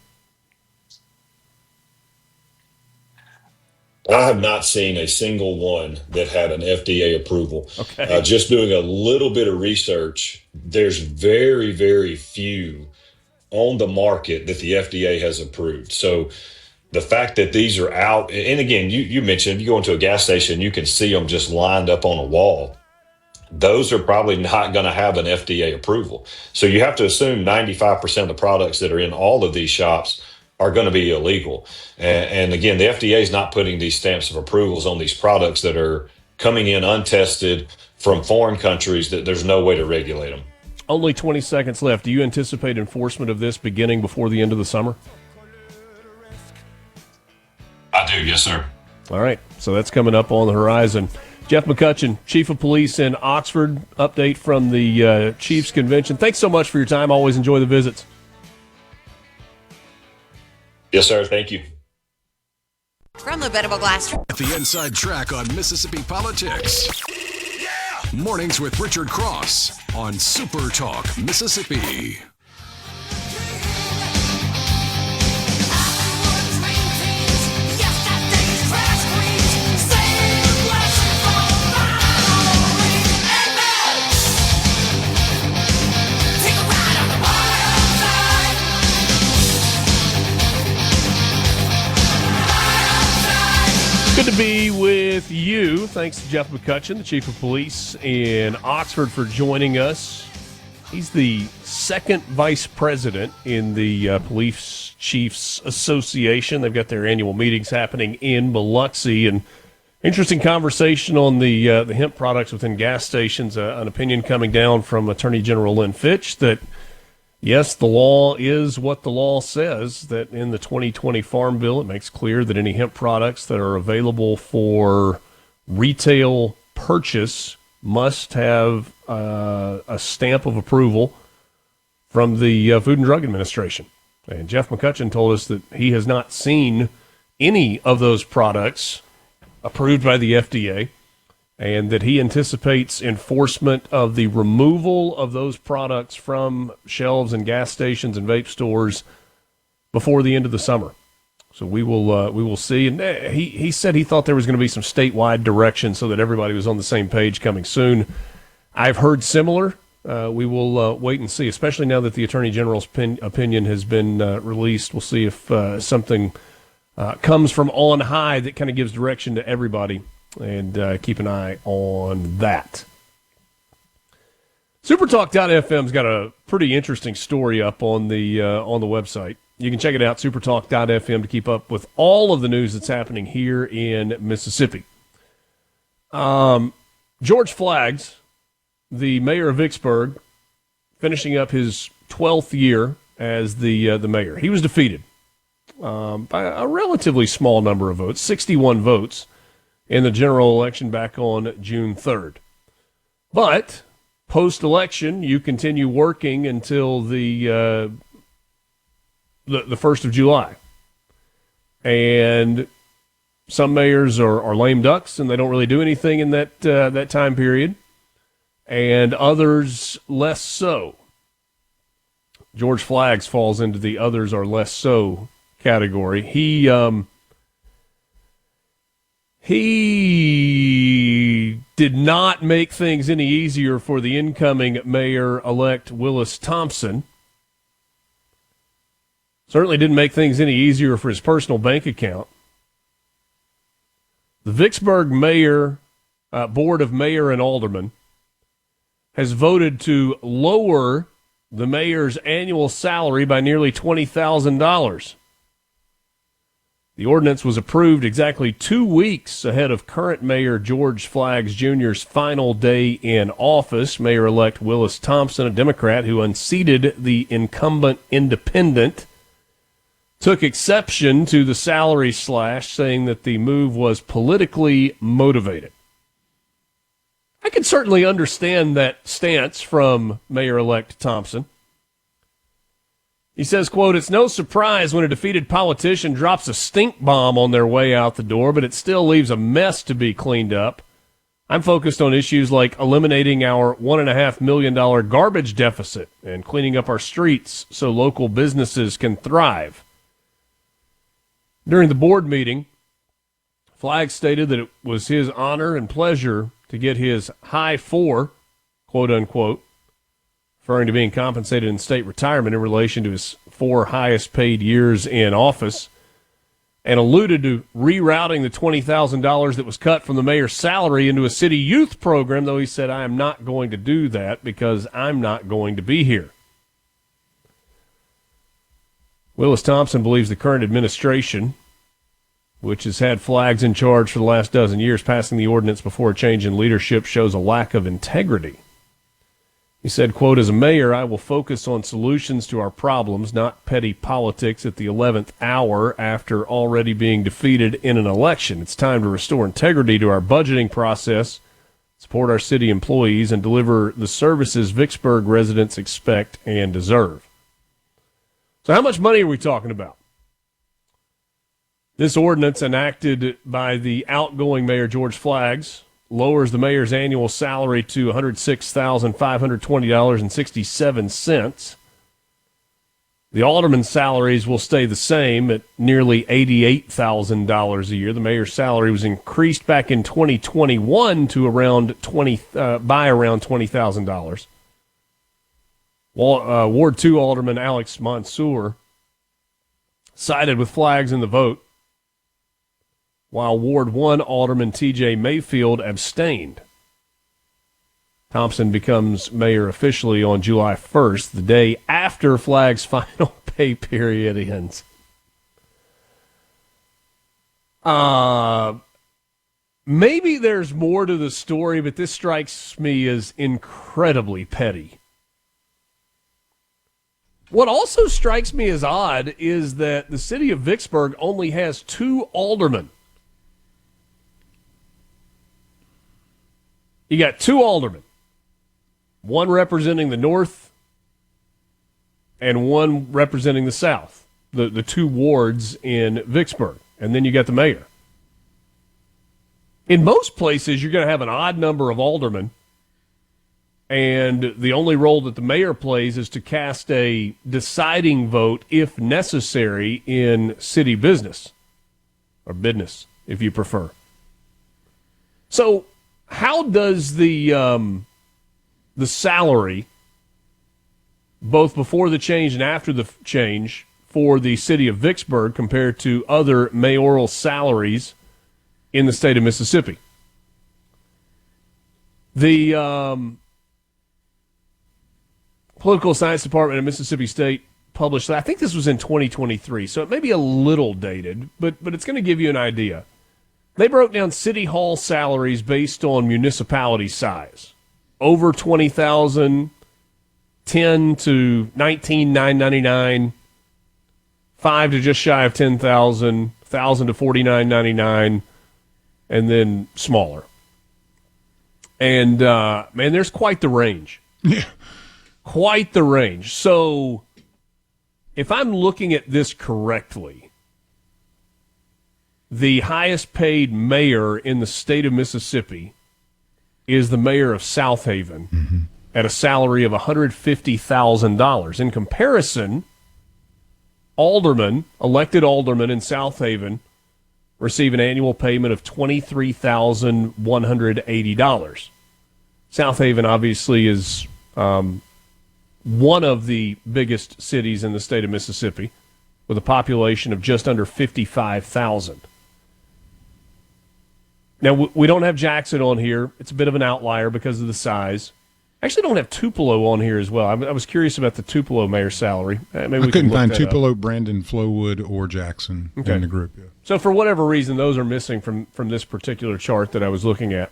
I have not seen a single one that had an FDA approval. Okay. Just doing a little bit of research, there's very, very few on the market that the FDA has approved. So the fact that these are out, and again, you mentioned, if you go into a gas station, you can see them just lined up on a wall. Those are probably not going to have an FDA approval. So you have to assume 95% of the products that are in all of these shops are going to be illegal. And again, the FDA is not putting these stamps of approvals on these products that are coming in untested from foreign countries that there's no way to regulate them. Only 20 seconds left. Do you anticipate enforcement of this beginning before the end of the summer? I do, yes, sir. All right, so that's coming up on the horizon. Jeff McCutchen, Chief of Police in Oxford, update from the Chiefs Convention. Thanks so much for your time. Always enjoy the visits. Yes, sir. Thank you. From the Venable Glass. The inside track on Mississippi politics. Mornings with Richard Cross on SuperTalk Mississippi. Good to be with you. Thanks to Jeff McCutchen, the Chief of Police in Oxford, for joining us. He's the second vice president in the Police Chiefs Association. They've got their annual meetings happening in Biloxi, and Interesting conversation on the hemp products within gas stations. An opinion coming down from Attorney General Lynn Fitch that, yes, the law is what the law says, that in the 2020 Farm Bill, it makes clear that any hemp products that are available for retail purchase must have a stamp of approval from the Food and Drug Administration. And Jeff McCutchen told us that he has not seen any of those products approved by the FDA, and that he anticipates enforcement of the removal of those products from shelves and gas stations and vape stores before the end of the summer. So we will see. And he said he thought there was going to be some statewide direction so that everybody was on the same page coming soon. I've heard similar. We will wait and see, especially now that the Attorney General's opinion has been released. We'll see if something comes from on high that kind of gives direction to everybody, and keep an eye on that. SuperTalk.fm's got a pretty interesting story up on the website. You can check it out, supertalk.fm, to keep up with all of the news that's happening here in Mississippi. George Flaggs, the mayor of Vicksburg, finishing up his 12th year as the mayor. He was defeated by a relatively small number of votes, 61 votes, in the general election back on June 3rd. But post-election, you continue working until the 1st of July. And some mayors are lame ducks, and they don't really do anything in that time period, and others less so. George Flaggs falls into the others are less so category. He did not make things any easier for the incoming mayor-elect Willis Thompson. Certainly didn't make things any easier for his personal bank account. The Vicksburg Mayor Board of Mayor and Aldermen has voted to lower the mayor's annual salary by nearly $20,000. The ordinance was approved exactly 2 weeks ahead of current Mayor George Flaggs Jr.'s final day in office. Mayor-elect Willis Thompson, a Democrat who unseated the incumbent independent, took exception to the salary slash, saying that the move was politically motivated. I can certainly understand that stance from Mayor-elect Thompson. He says, quote, "It's no surprise when a defeated politician drops a stink bomb on their way out the door, but it still leaves a mess to be cleaned up. I'm focused on issues like eliminating our $1.5 million garbage deficit and cleaning up our streets so local businesses can thrive." During the board meeting, Flaggs stated that it was his honor and pleasure to get his high four, quote unquote, referring to being compensated in state retirement in relation to his 4 highest paid years in office, and alluded to rerouting the $20,000 that was cut from the mayor's salary into a city youth program, though he said, "I am not going to do that because I'm not going to be here." Willis Thompson believes the current administration, which has had Flaggs in charge for the last dozen years, passing the ordinance before a change in leadership shows a lack of integrity. He said, quote, "As a mayor, I will focus on solutions to our problems, not petty politics at the 11th hour after already being defeated in an election. It's time to restore integrity to our budgeting process, support our city employees, and deliver the services Vicksburg residents expect and deserve." So how much money are we talking about? This ordinance, enacted by the outgoing mayor, George Flaggs, lowers the mayor's annual salary to $106,520.67. The aldermen's salaries will stay the same at nearly $88,000 a year. The mayor's salary was increased back in 2021 to around $20,000. Ward 2 Alderman Alex Mansour sided with Flaggs in the vote, while Ward 1 Alderman T.J. Mayfield abstained. Thompson becomes mayor officially on July 1st, the day after Flaggs' final pay period ends. maybe there's more to the story, but this strikes me as incredibly petty. What also strikes me as odd is that the city of Vicksburg only has 2 aldermen. You got 2 aldermen, one representing the north and one representing the south, the 2 wards in Vicksburg, and then you got the mayor. In most places, you're going to have an odd number of aldermen, and the only role that the mayor plays is to cast a deciding vote, if necessary, in city business, or business, if you prefer. So, how does the salary, both before the change and after the change, for the city of Vicksburg compare to other mayoral salaries in the state of Mississippi? The Political Science Department of Mississippi State published, I think this was in 2023, so it may be a little dated, but it's going to give you an idea. They broke down city hall salaries based on municipality size. Over 20,000, 10 to 19,999, 5 to just shy of 10,000, 1,000 to 49.99, and then smaller. And man, there's quite the range. Yeah. Quite the range. So if I'm looking at this correctly, the highest paid mayor in the state of Mississippi is the mayor of South Haven at a salary of $150,000. In comparison, elected aldermen in South Haven receive an annual payment of $23,180. South Haven obviously is one of the biggest cities in the state of Mississippi, with a population of just under 55,000. Now, we don't have Jackson on here. It's a bit of an outlier because of the size. Actually, don't have Tupelo on here as well. I was curious about the Tupelo mayor's salary. Maybe I couldn't find Tupelo, Brandon, Flowood, or Jackson in the group. Yeah. So for whatever reason, those are missing from this particular chart that I was looking at.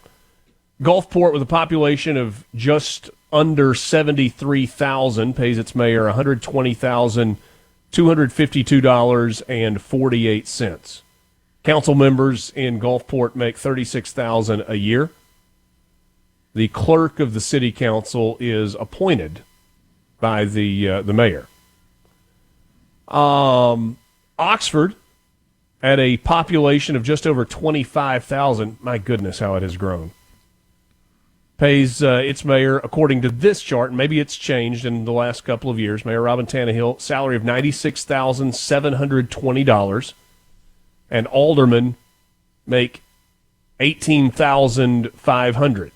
Gulfport, with a population of just under 73,000, pays its mayor $120,252.48. Council members in Gulfport make $36,000 a year. The clerk of the city council is appointed by the mayor. Oxford, at a population of just over 25,000, my goodness, how it has grown, pays its mayor, according to this chart, and maybe it's changed in the last couple of years, Mayor Robin Tannehill, salary of $96,720, and aldermen make $18,500.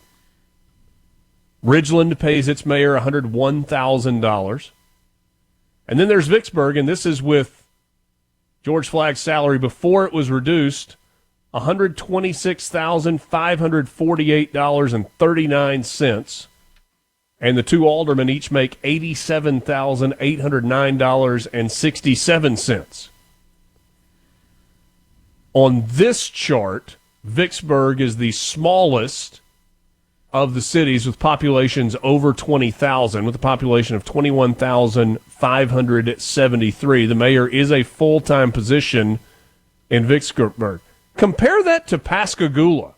Ridgeland pays its mayor $101,000. And then there's Vicksburg, and this is with George Flagg's salary before it was reduced, $126,548.39. And the 2 aldermen each make $87,809.67. On this chart, Vicksburg is the smallest of the cities with populations over 20,000, with a population of 21,573. The mayor is a full-time position in Vicksburg. Compare that to Pascagoula.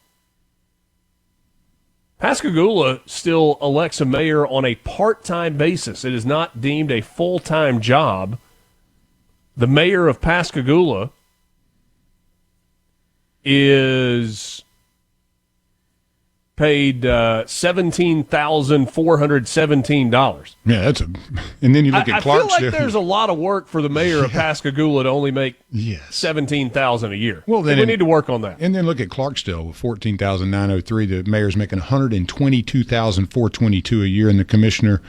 Pascagoula still elects a mayor on a part-time basis. It is not deemed a full-time job. The mayor of Pascagoula is paid $17,417. Yeah, that's and then you look at Clarksdale. I feel like there's a lot of work for the mayor of Pascagoula to only make $17,000 a year. Well, then we need to work on that. And then look at Clarksdale with $14,903. The mayor's making $122,422 a year, and the commissioner's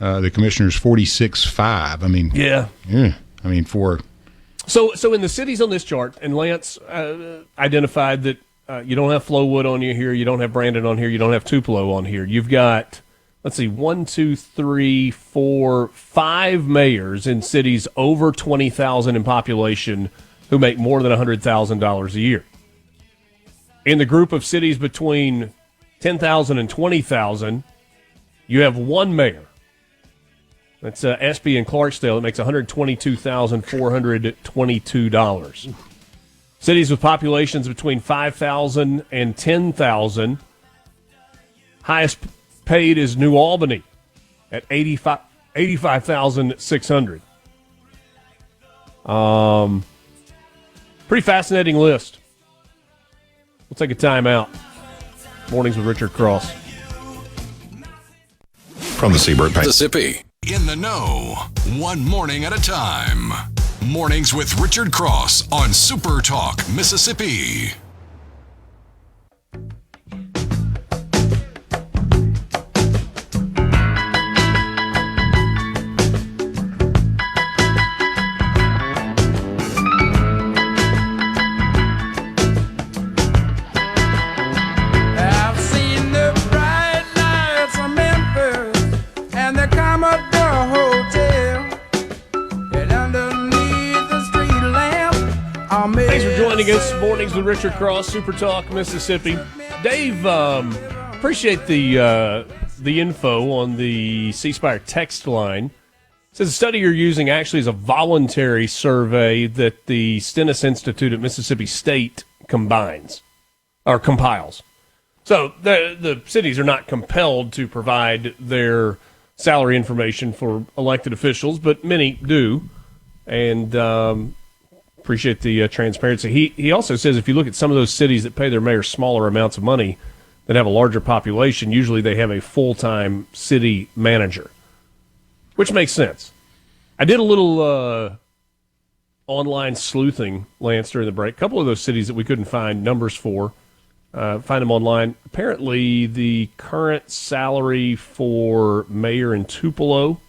$46,500. I mean, yeah. I mean, for so in the cities on this chart, and Lance identified that. You don't have Flowood on you here. You don't have Brandon on here. You don't have Tupelo on here. You've got, 5 mayors in cities over 20,000 in population who make more than $100,000 a year. In the group of cities between 10,000 and 20,000, you have one mayor. That's Espy and Clarksdale. It makes $122,422. Cities with populations between 5,000 and 10,000, highest paid is New Albany at $85,600. Pretty fascinating list. We'll take a time out. Mornings with Richard Cross. From the Seabird, Mississippi. In the know, one morning at a time. Mornings with Richard Cross on Super Talk, Mississippi. Thanks for joining us. Mornings with Richard Cross, Super Talk, Mississippi. Dave, appreciate the info on the C Spire text line. It says the study you're using actually is a voluntary survey that the Stennis Institute at Mississippi State compiles. So the cities are not compelled to provide their salary information for elected officials, but many do. And appreciate the transparency. He also says if you look at some of those cities that pay their mayor smaller amounts of money that have a larger population, usually they have a full-time city manager, which makes sense. I did a little online sleuthing, Lance, during the break. A couple of those cities that we couldn't find numbers for, find them online. Apparently the current salary for mayor in Tupelo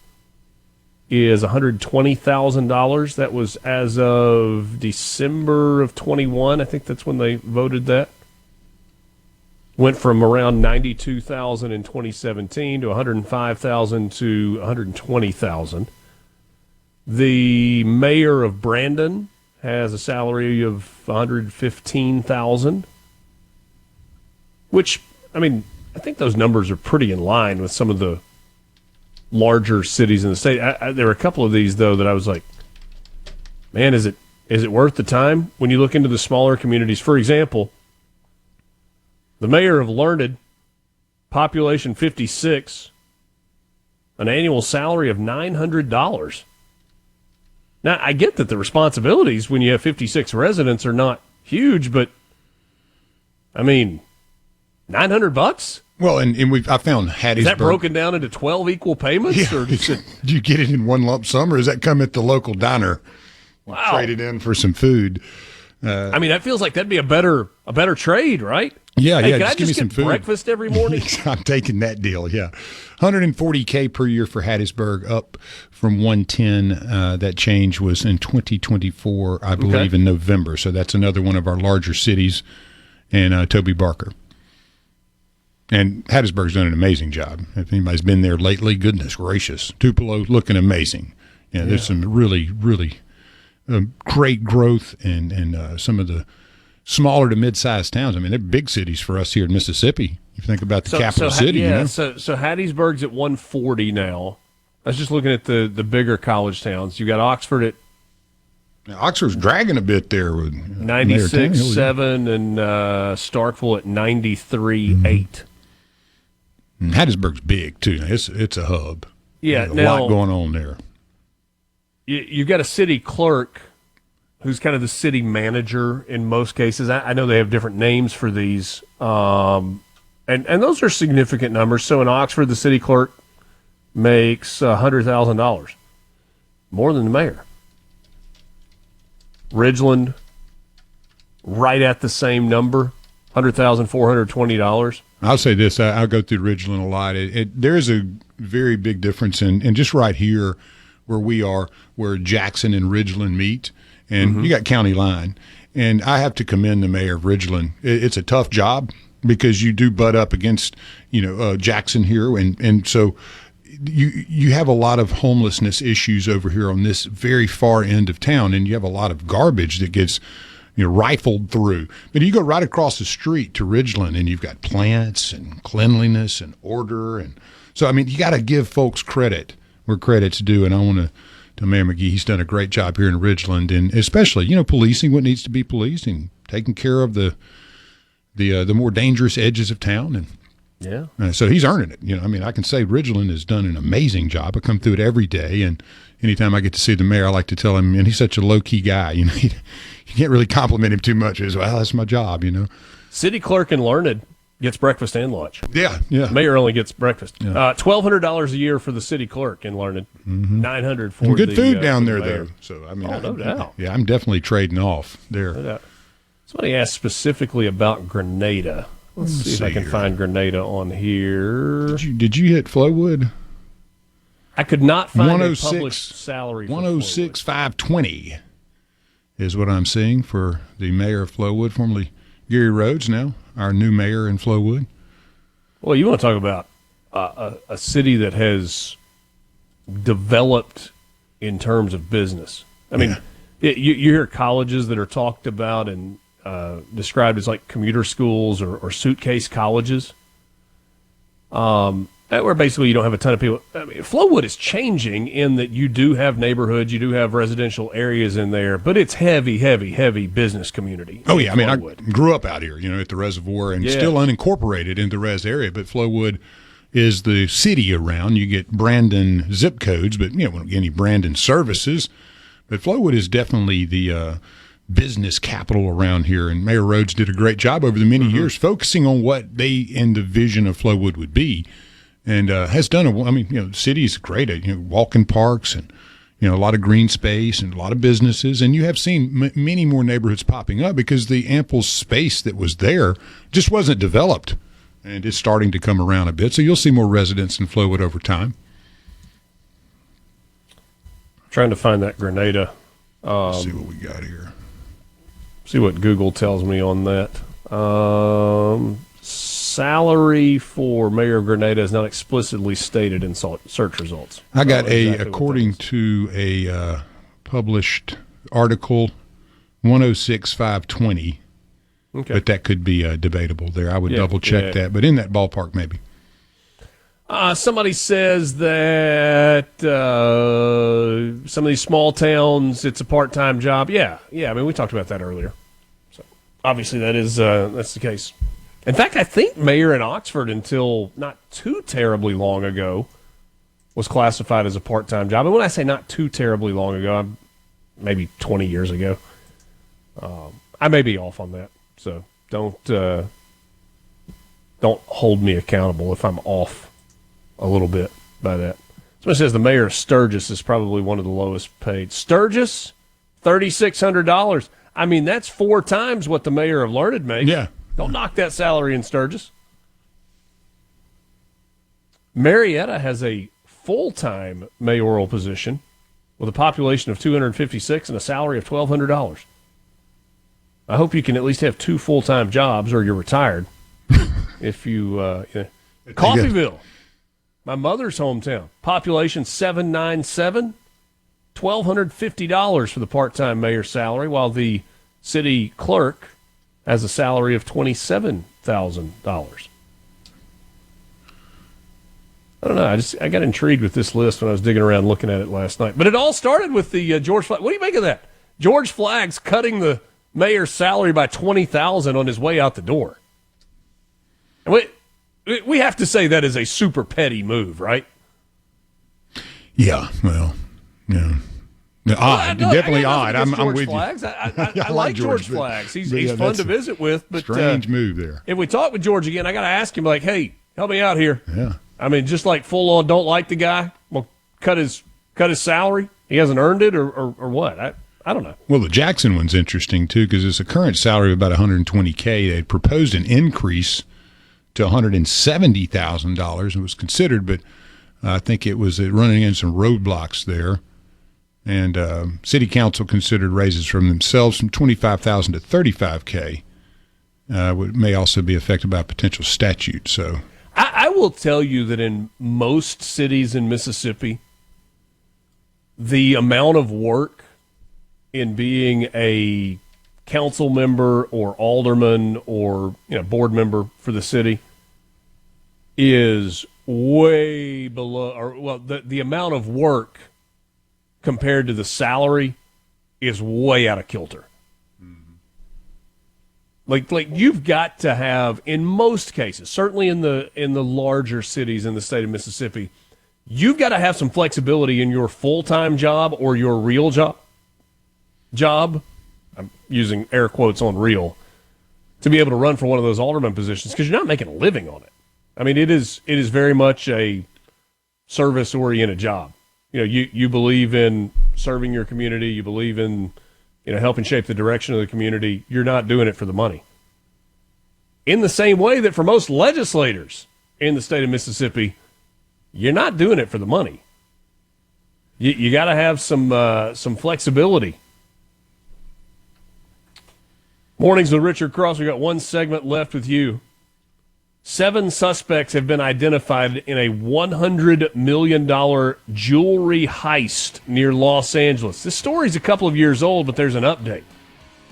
is $120,000. That was as of December of 21. I think that's when they voted that. Went from around $92,000 in 2017 to $105,000 to $120,000. The mayor of Brandon has a salary of $115,000, which, I mean, I think those numbers are pretty in line with some of the larger cities in the state. There were a couple of these, though, that I was like, man, is it worth the time? When you look into the smaller communities, for example, the mayor of Learned, population 56, an annual salary of $900. Now, I get that the responsibilities when you have 56 residents are not huge, but, I mean, $900? Well, and I found Hattiesburg. Is that broken down into 12 equal payments? Yeah. Or Do you get it in one lump sum, or does that come at the local diner? Wow. Trade it in for some food. I mean, that feels like that'd be a better trade, right? Yeah, hey, yeah. Can Just I give me just some get food. breakfast every morning? I'm taking that deal. Yeah, $140K per year for Hattiesburg, up from 110. That change was in 2024, I believe, in November. So that's another one of our larger cities, and Toby Barker. And Hattiesburg's done an amazing job. If anybody's been there lately, goodness gracious, Tupelo looking amazing. Yeah, there's some really, really great growth, and some of the smaller to mid-sized towns. I mean, they're big cities for us here in Mississippi. If you think about the capital city, yeah. you know? So Hattiesburg's at 140 now. I was just looking at the bigger college towns. You got Oxford at Oxford's dragging a bit there with 96.7 and Starkville at 93.8. Hattiesburg's big too. It's a hub. Yeah, There's a now, lot going on there. You've got a city clerk who's kind of the city manager in most cases. I know they have different names for these, and those are significant numbers. So in Oxford, the city clerk makes $100,000, more than the mayor. Ridgeland, right at the same number, $100,420. I'll say this. I'll go through Ridgeland a lot. There is a very big difference in just right here where we are, where Jackson and Ridgeland meet, and you got county line. And I have to commend the mayor of Ridgeland. It's a tough job because you do butt up against, Jackson here. And so you have a lot of homelessness issues over here on this very far end of town, and you have a lot of garbage that gets rifled through. But you go right across the street to Ridgeland, and you've got plants and cleanliness and order. And so, I mean, you got to give folks credit where credit's due. And I want to tell Mayor McGee he's done a great job here in Ridgeland, and especially, policing what needs to be policed and taking care of the more dangerous edges of town. And yeah, so he's earning it. I can say Ridgeland has done an amazing job. I come through it every day, and anytime I get to see the mayor, I like to tell him, and he's such a low-key guy, you can't really compliment him too much. He's, well, that's my job, City clerk in Learned gets breakfast and lunch. Yeah. Mayor only gets breakfast. Yeah. $1,200 a year for the city clerk in Learned. $900 for and good food down the there, mayor. though. So, no doubt. Yeah, I'm definitely trading off there. No doubt. Somebody asked specifically about Grenada. Let's see if I can find Grenada on here. Did you hit Flowwood? I could not find a published salary for 106,520 is what I'm seeing for the mayor of Flowwood, formerly Gary Rhodes, now our new mayor in Flowwood. Well, you want to talk about a city that has developed in terms of business. I mean, you hear colleges that are talked about and described as like commuter schools or suitcase colleges, where basically you don't have a ton of people. I mean, Flowwood is changing in that you do have neighborhoods, you do have residential areas in there, but it's heavy business community. Oh, yeah. I mean, I grew up out here, at the reservoir and still unincorporated in the res area, but Flowwood is the city around. You get Brandon zip codes, but we don't get any Brandon services. But Flowwood is definitely the business capital around here, and Mayor Rhodes did a great job over the many years focusing on what they in the vision of Flowwood would be, and has done the city is great at walking parks and a lot of green space and a lot of businesses, and you have seen many more neighborhoods popping up because the ample space that was there just wasn't developed, and it's starting to come around a bit. So you'll see more residents in Flowwood over time. Trying to find that Grenada. Let's see what we got here. See what Google tells me on that. Salary for Mayor of Grenada is not explicitly stated in search results. I got according to a published article, 106,520. Okay. But that could be debatable there. I would double check that, but in that ballpark maybe. Somebody says that some of these small towns, it's a part-time job. Yeah. I mean, we talked about that earlier. So obviously that's the case. In fact, I think mayor in Oxford until not too terribly long ago was classified as a part-time job. And when I say not too terribly long ago, maybe 20 years ago. I may be off on that. So don't hold me accountable if I'm off a little bit by that. Somebody says the mayor of Sturgis is probably one of the lowest paid. Sturgis, $3,600. I mean, that's 4 times what the mayor of Learned makes. Yeah. Don't knock that salary in Sturgis. Marietta has a full-time mayoral position with a population of 256 and a salary of $1,200. I hope you can at least have 2 full-time jobs or you're retired. If you Coffeyville, my mother's hometown, population 797, $1,250 for the part-time mayor's salary, while the city clerk has a salary of $27,000. I don't know. I got intrigued with this list when I was digging around looking at it last night. But it all started with the George Flagg. What do you make of that? George Flagg's cutting the mayor's salary by $20,000 on his way out the door. And we have to say that is a super petty move, right? Yeah. Well, yeah. Odd, definitely odd. I'm with Flags. you. I like George Flags. He's fun to visit with. But strange move there. If we talk with George again, I got to ask him, like, hey, help me out here. Yeah. I mean, just like full on, don't like the guy. Well, cut his salary. He hasn't earned it, or what? I don't know. Well, the Jackson one's interesting too because it's a current salary of about $120K. They had proposed an increase to $170,000. It was considered, but I think it was running into some roadblocks there. And city council considered raises from themselves from $25,000 to $35K. May also be affected by a potential statute. So I will tell you that in most cities in Mississippi, the amount of work in being a council member or alderman or board member for the city is way below, or well, the amount of work compared to the salary is way out of kilter. Like you've got to have, in most cases, certainly in the larger cities in the state of Mississippi, you've got to have some flexibility in your full-time job or your real job. I'm using air quotes on real, to be able to run for one of those alderman positions, because you're not making a living on it. I mean, it is very much a service-oriented job. You believe in serving your community. You believe in, helping shape the direction of the community. You're not doing it for the money. In the same way that for most legislators in the state of Mississippi, you're not doing it for the money. You got to have some flexibility. Mornings with Richard Cross. We got one segment left with you. 7 suspects have been identified in a $100 million jewelry heist near Los Angeles. This story's a couple of years old, but there's an update.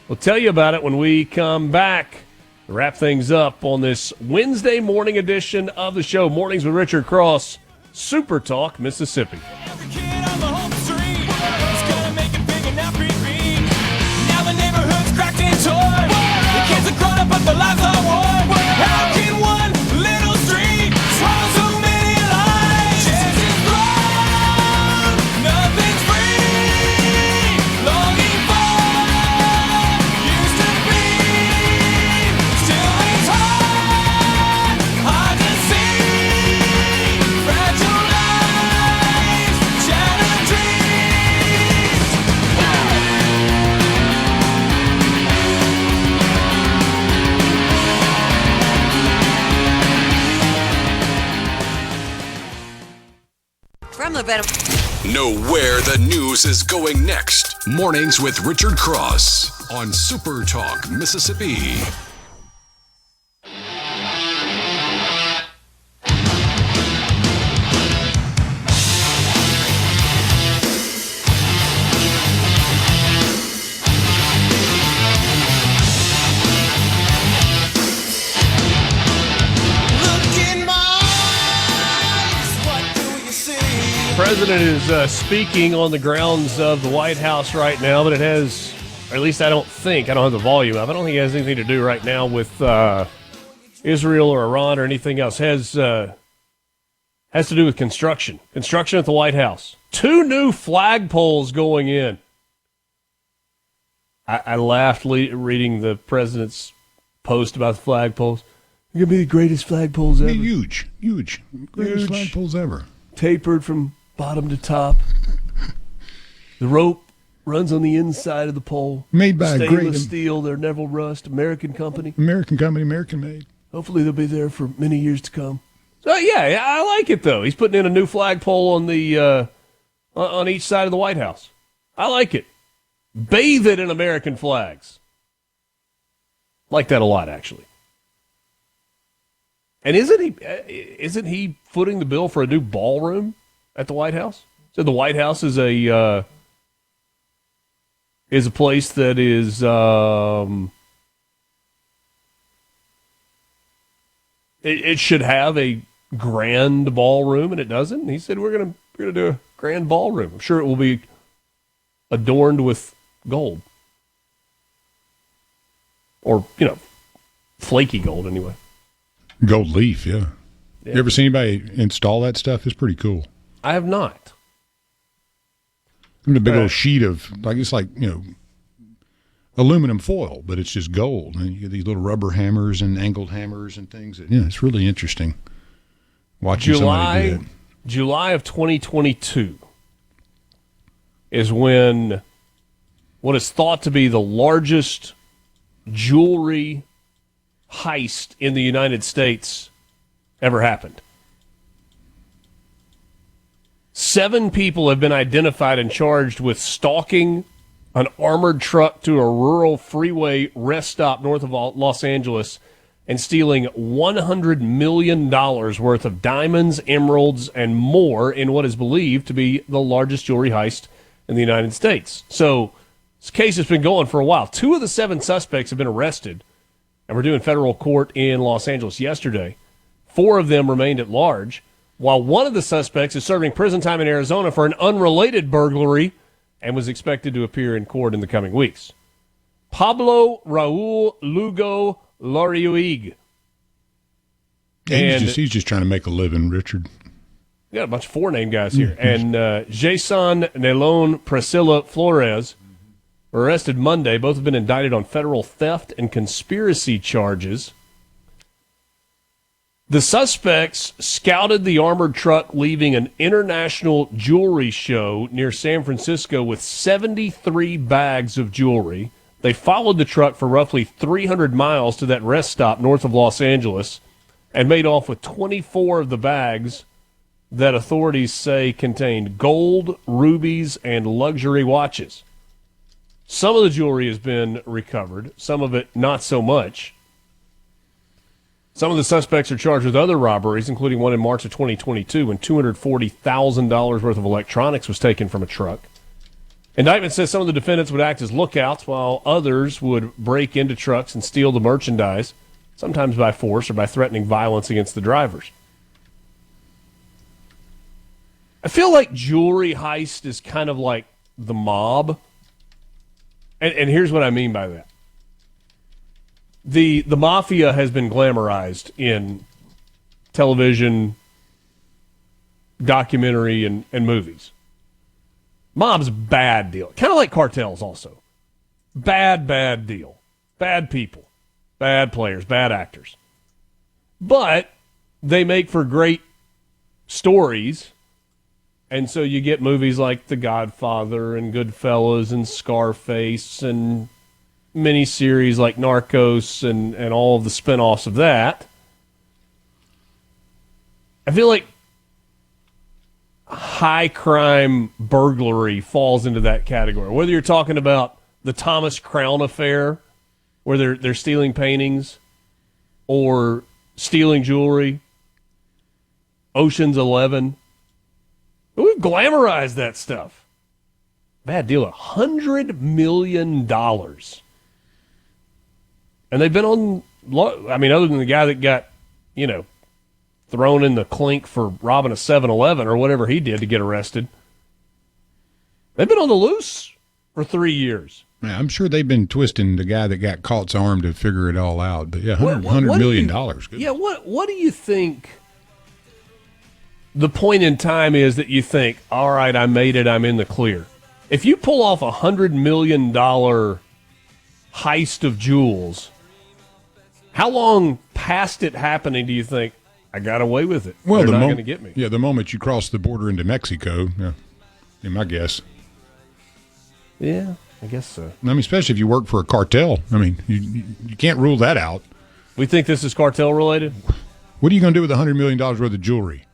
We'll tell you about it when we come back. Wrap things up on this Wednesday morning edition of the show. Mornings with Richard Cross, Super Talk, Mississippi. Every kid on the home street is gonna make it big and not repeat. Now the neighborhood's cracked in toy. The kids are grown up, but their lives are war. How can one little street swallow so many lives? Chances grown, nothing's free. Longing for used to be. Still it's hard to see. Fragile lives, shattered dreams. From the Better. Know where the news is going next. Mornings with Richard Cross on Super Talk, Mississippi. Look in my eyes, what do you see? The president is speaking on the grounds of the White House right now, but it has, or at least I don't have the volume of it. I don't think it has anything to do right now with Israel or Iran or anything else. Has to do with construction. Construction at the White House. 2 new flagpoles going in. I laughed reading the president's post about the flagpoles. They're going to be the greatest flagpoles ever. Huge. Greatest Huge. flagpoles ever. Tapered from bottom to top. The rope runs on the inside of the pole. Made by a Stainless great steel. They're never rust. American company. American company, American made. Hopefully they'll be there for many years to come. So yeah, I like it though. He's putting in a new flagpole on the on each side of the White House. I like it. Bathe it in American flags. Like that a lot, actually. And isn't he footing the bill for a new ballroom at the White House? So the White House is a place that is it should have a grand ballroom, and it doesn't. And he said we're gonna do a grand ballroom. I'm sure it will be adorned with gold, or flaky gold anyway. Gold leaf, yeah. You ever seen anybody install that stuff? It's pretty cool. I have not. I mean, a big old sheet of, it's like, aluminum foil, but it's just gold. And you get these little rubber hammers and angled hammers and things. Yeah, it's really interesting watching somebody do that. July of 2022 is when what is thought to be the largest jewelry heist in the United States ever happened. 7 people have been identified and charged with stalking an armored truck to a rural freeway rest stop north of Los Angeles and stealing $100 million worth of diamonds, emeralds, and more in what is believed to be the largest jewelry heist in the United States. So This case has been going for a while. 2 of the 7 suspects have been arrested and were due in federal court in Los Angeles yesterday. 4 of them remained at large, while one of the suspects is serving prison time in Arizona for an unrelated burglary and was expected to appear in court in the coming weeks. Pablo Raul Lugo Lariuig. He's just trying to make a living, Richard. We got a bunch of 4-name guys here. And Jason Nelon Priscilla Flores were arrested Monday. Both have been indicted on federal theft and conspiracy charges. The suspects scouted the armored truck leaving an international jewelry show near San Francisco with 73 bags of jewelry. They followed the truck for roughly 300 miles to that rest stop north of Los Angeles and made off with 24 of the bags that authorities say contained gold, rubies, and luxury watches. Some of the jewelry has been recovered, some of it not so much. Some of the suspects are charged with other robberies, including one in March of 2022 when $240,000 worth of electronics was taken from a truck. Indictment says some of the defendants would act as lookouts while others would break into trucks and steal the merchandise, sometimes by force or by threatening violence against the drivers. I feel like jewelry heist is kind of like the mob. And here's what I mean by that. The mafia has been glamorized in television, documentary, and movies. Mob's a bad deal. Kind of like cartels also. Bad deal. Bad people. Bad players. Bad actors. But they make for great stories. And so you get movies like The Godfather and Goodfellas and Scarface and miniseries like Narcos and all of the spinoffs of that. I feel like high crime burglary falls into that category. Whether you're talking about the Thomas Crown affair, where they're stealing paintings, or stealing jewelry, Ocean's 11. We've glamorized that stuff. Bad deal. $100 million. And they've been on, other than the guy that got, thrown in the clink for robbing a 7-Eleven or whatever he did to get arrested. They've been on the loose for 3 years. Yeah, I'm sure they've been twisting the guy that got caught's arm to figure it all out. But yeah, $100 million. Good. Yeah, what do you think the point in time is that you think, all right, I made it, I'm in the clear? If you pull off a $100 million heist of jewels, how long past it happening do you think, I got away with it? Well, they're not going to get me. Yeah, the moment you cross the border into Mexico, yeah, my guess. Yeah, I guess so. I mean, especially if you work for a cartel. I mean, you can't rule that out. We think this is cartel related? What are you going to do with $100 million worth of jewelry?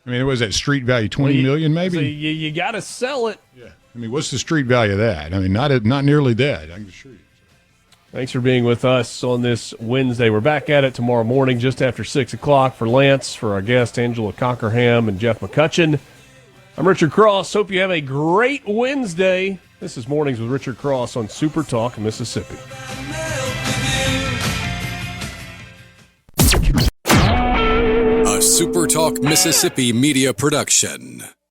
I mean, what was that street value, $20 million maybe? So you got to sell it. Yeah. I mean, what's the street value of that? I mean, not nearly that, I can assure you. Thanks for being with us on this Wednesday. We're back at it tomorrow morning just after 6 o'clock for Lance, for our guest Angela Cockerham and Jeff McCutchen. I'm Richard Cross. Hope you have a great Wednesday. This is Mornings with Richard Cross on Super Talk, Mississippi. A SuperTalk Mississippi media production.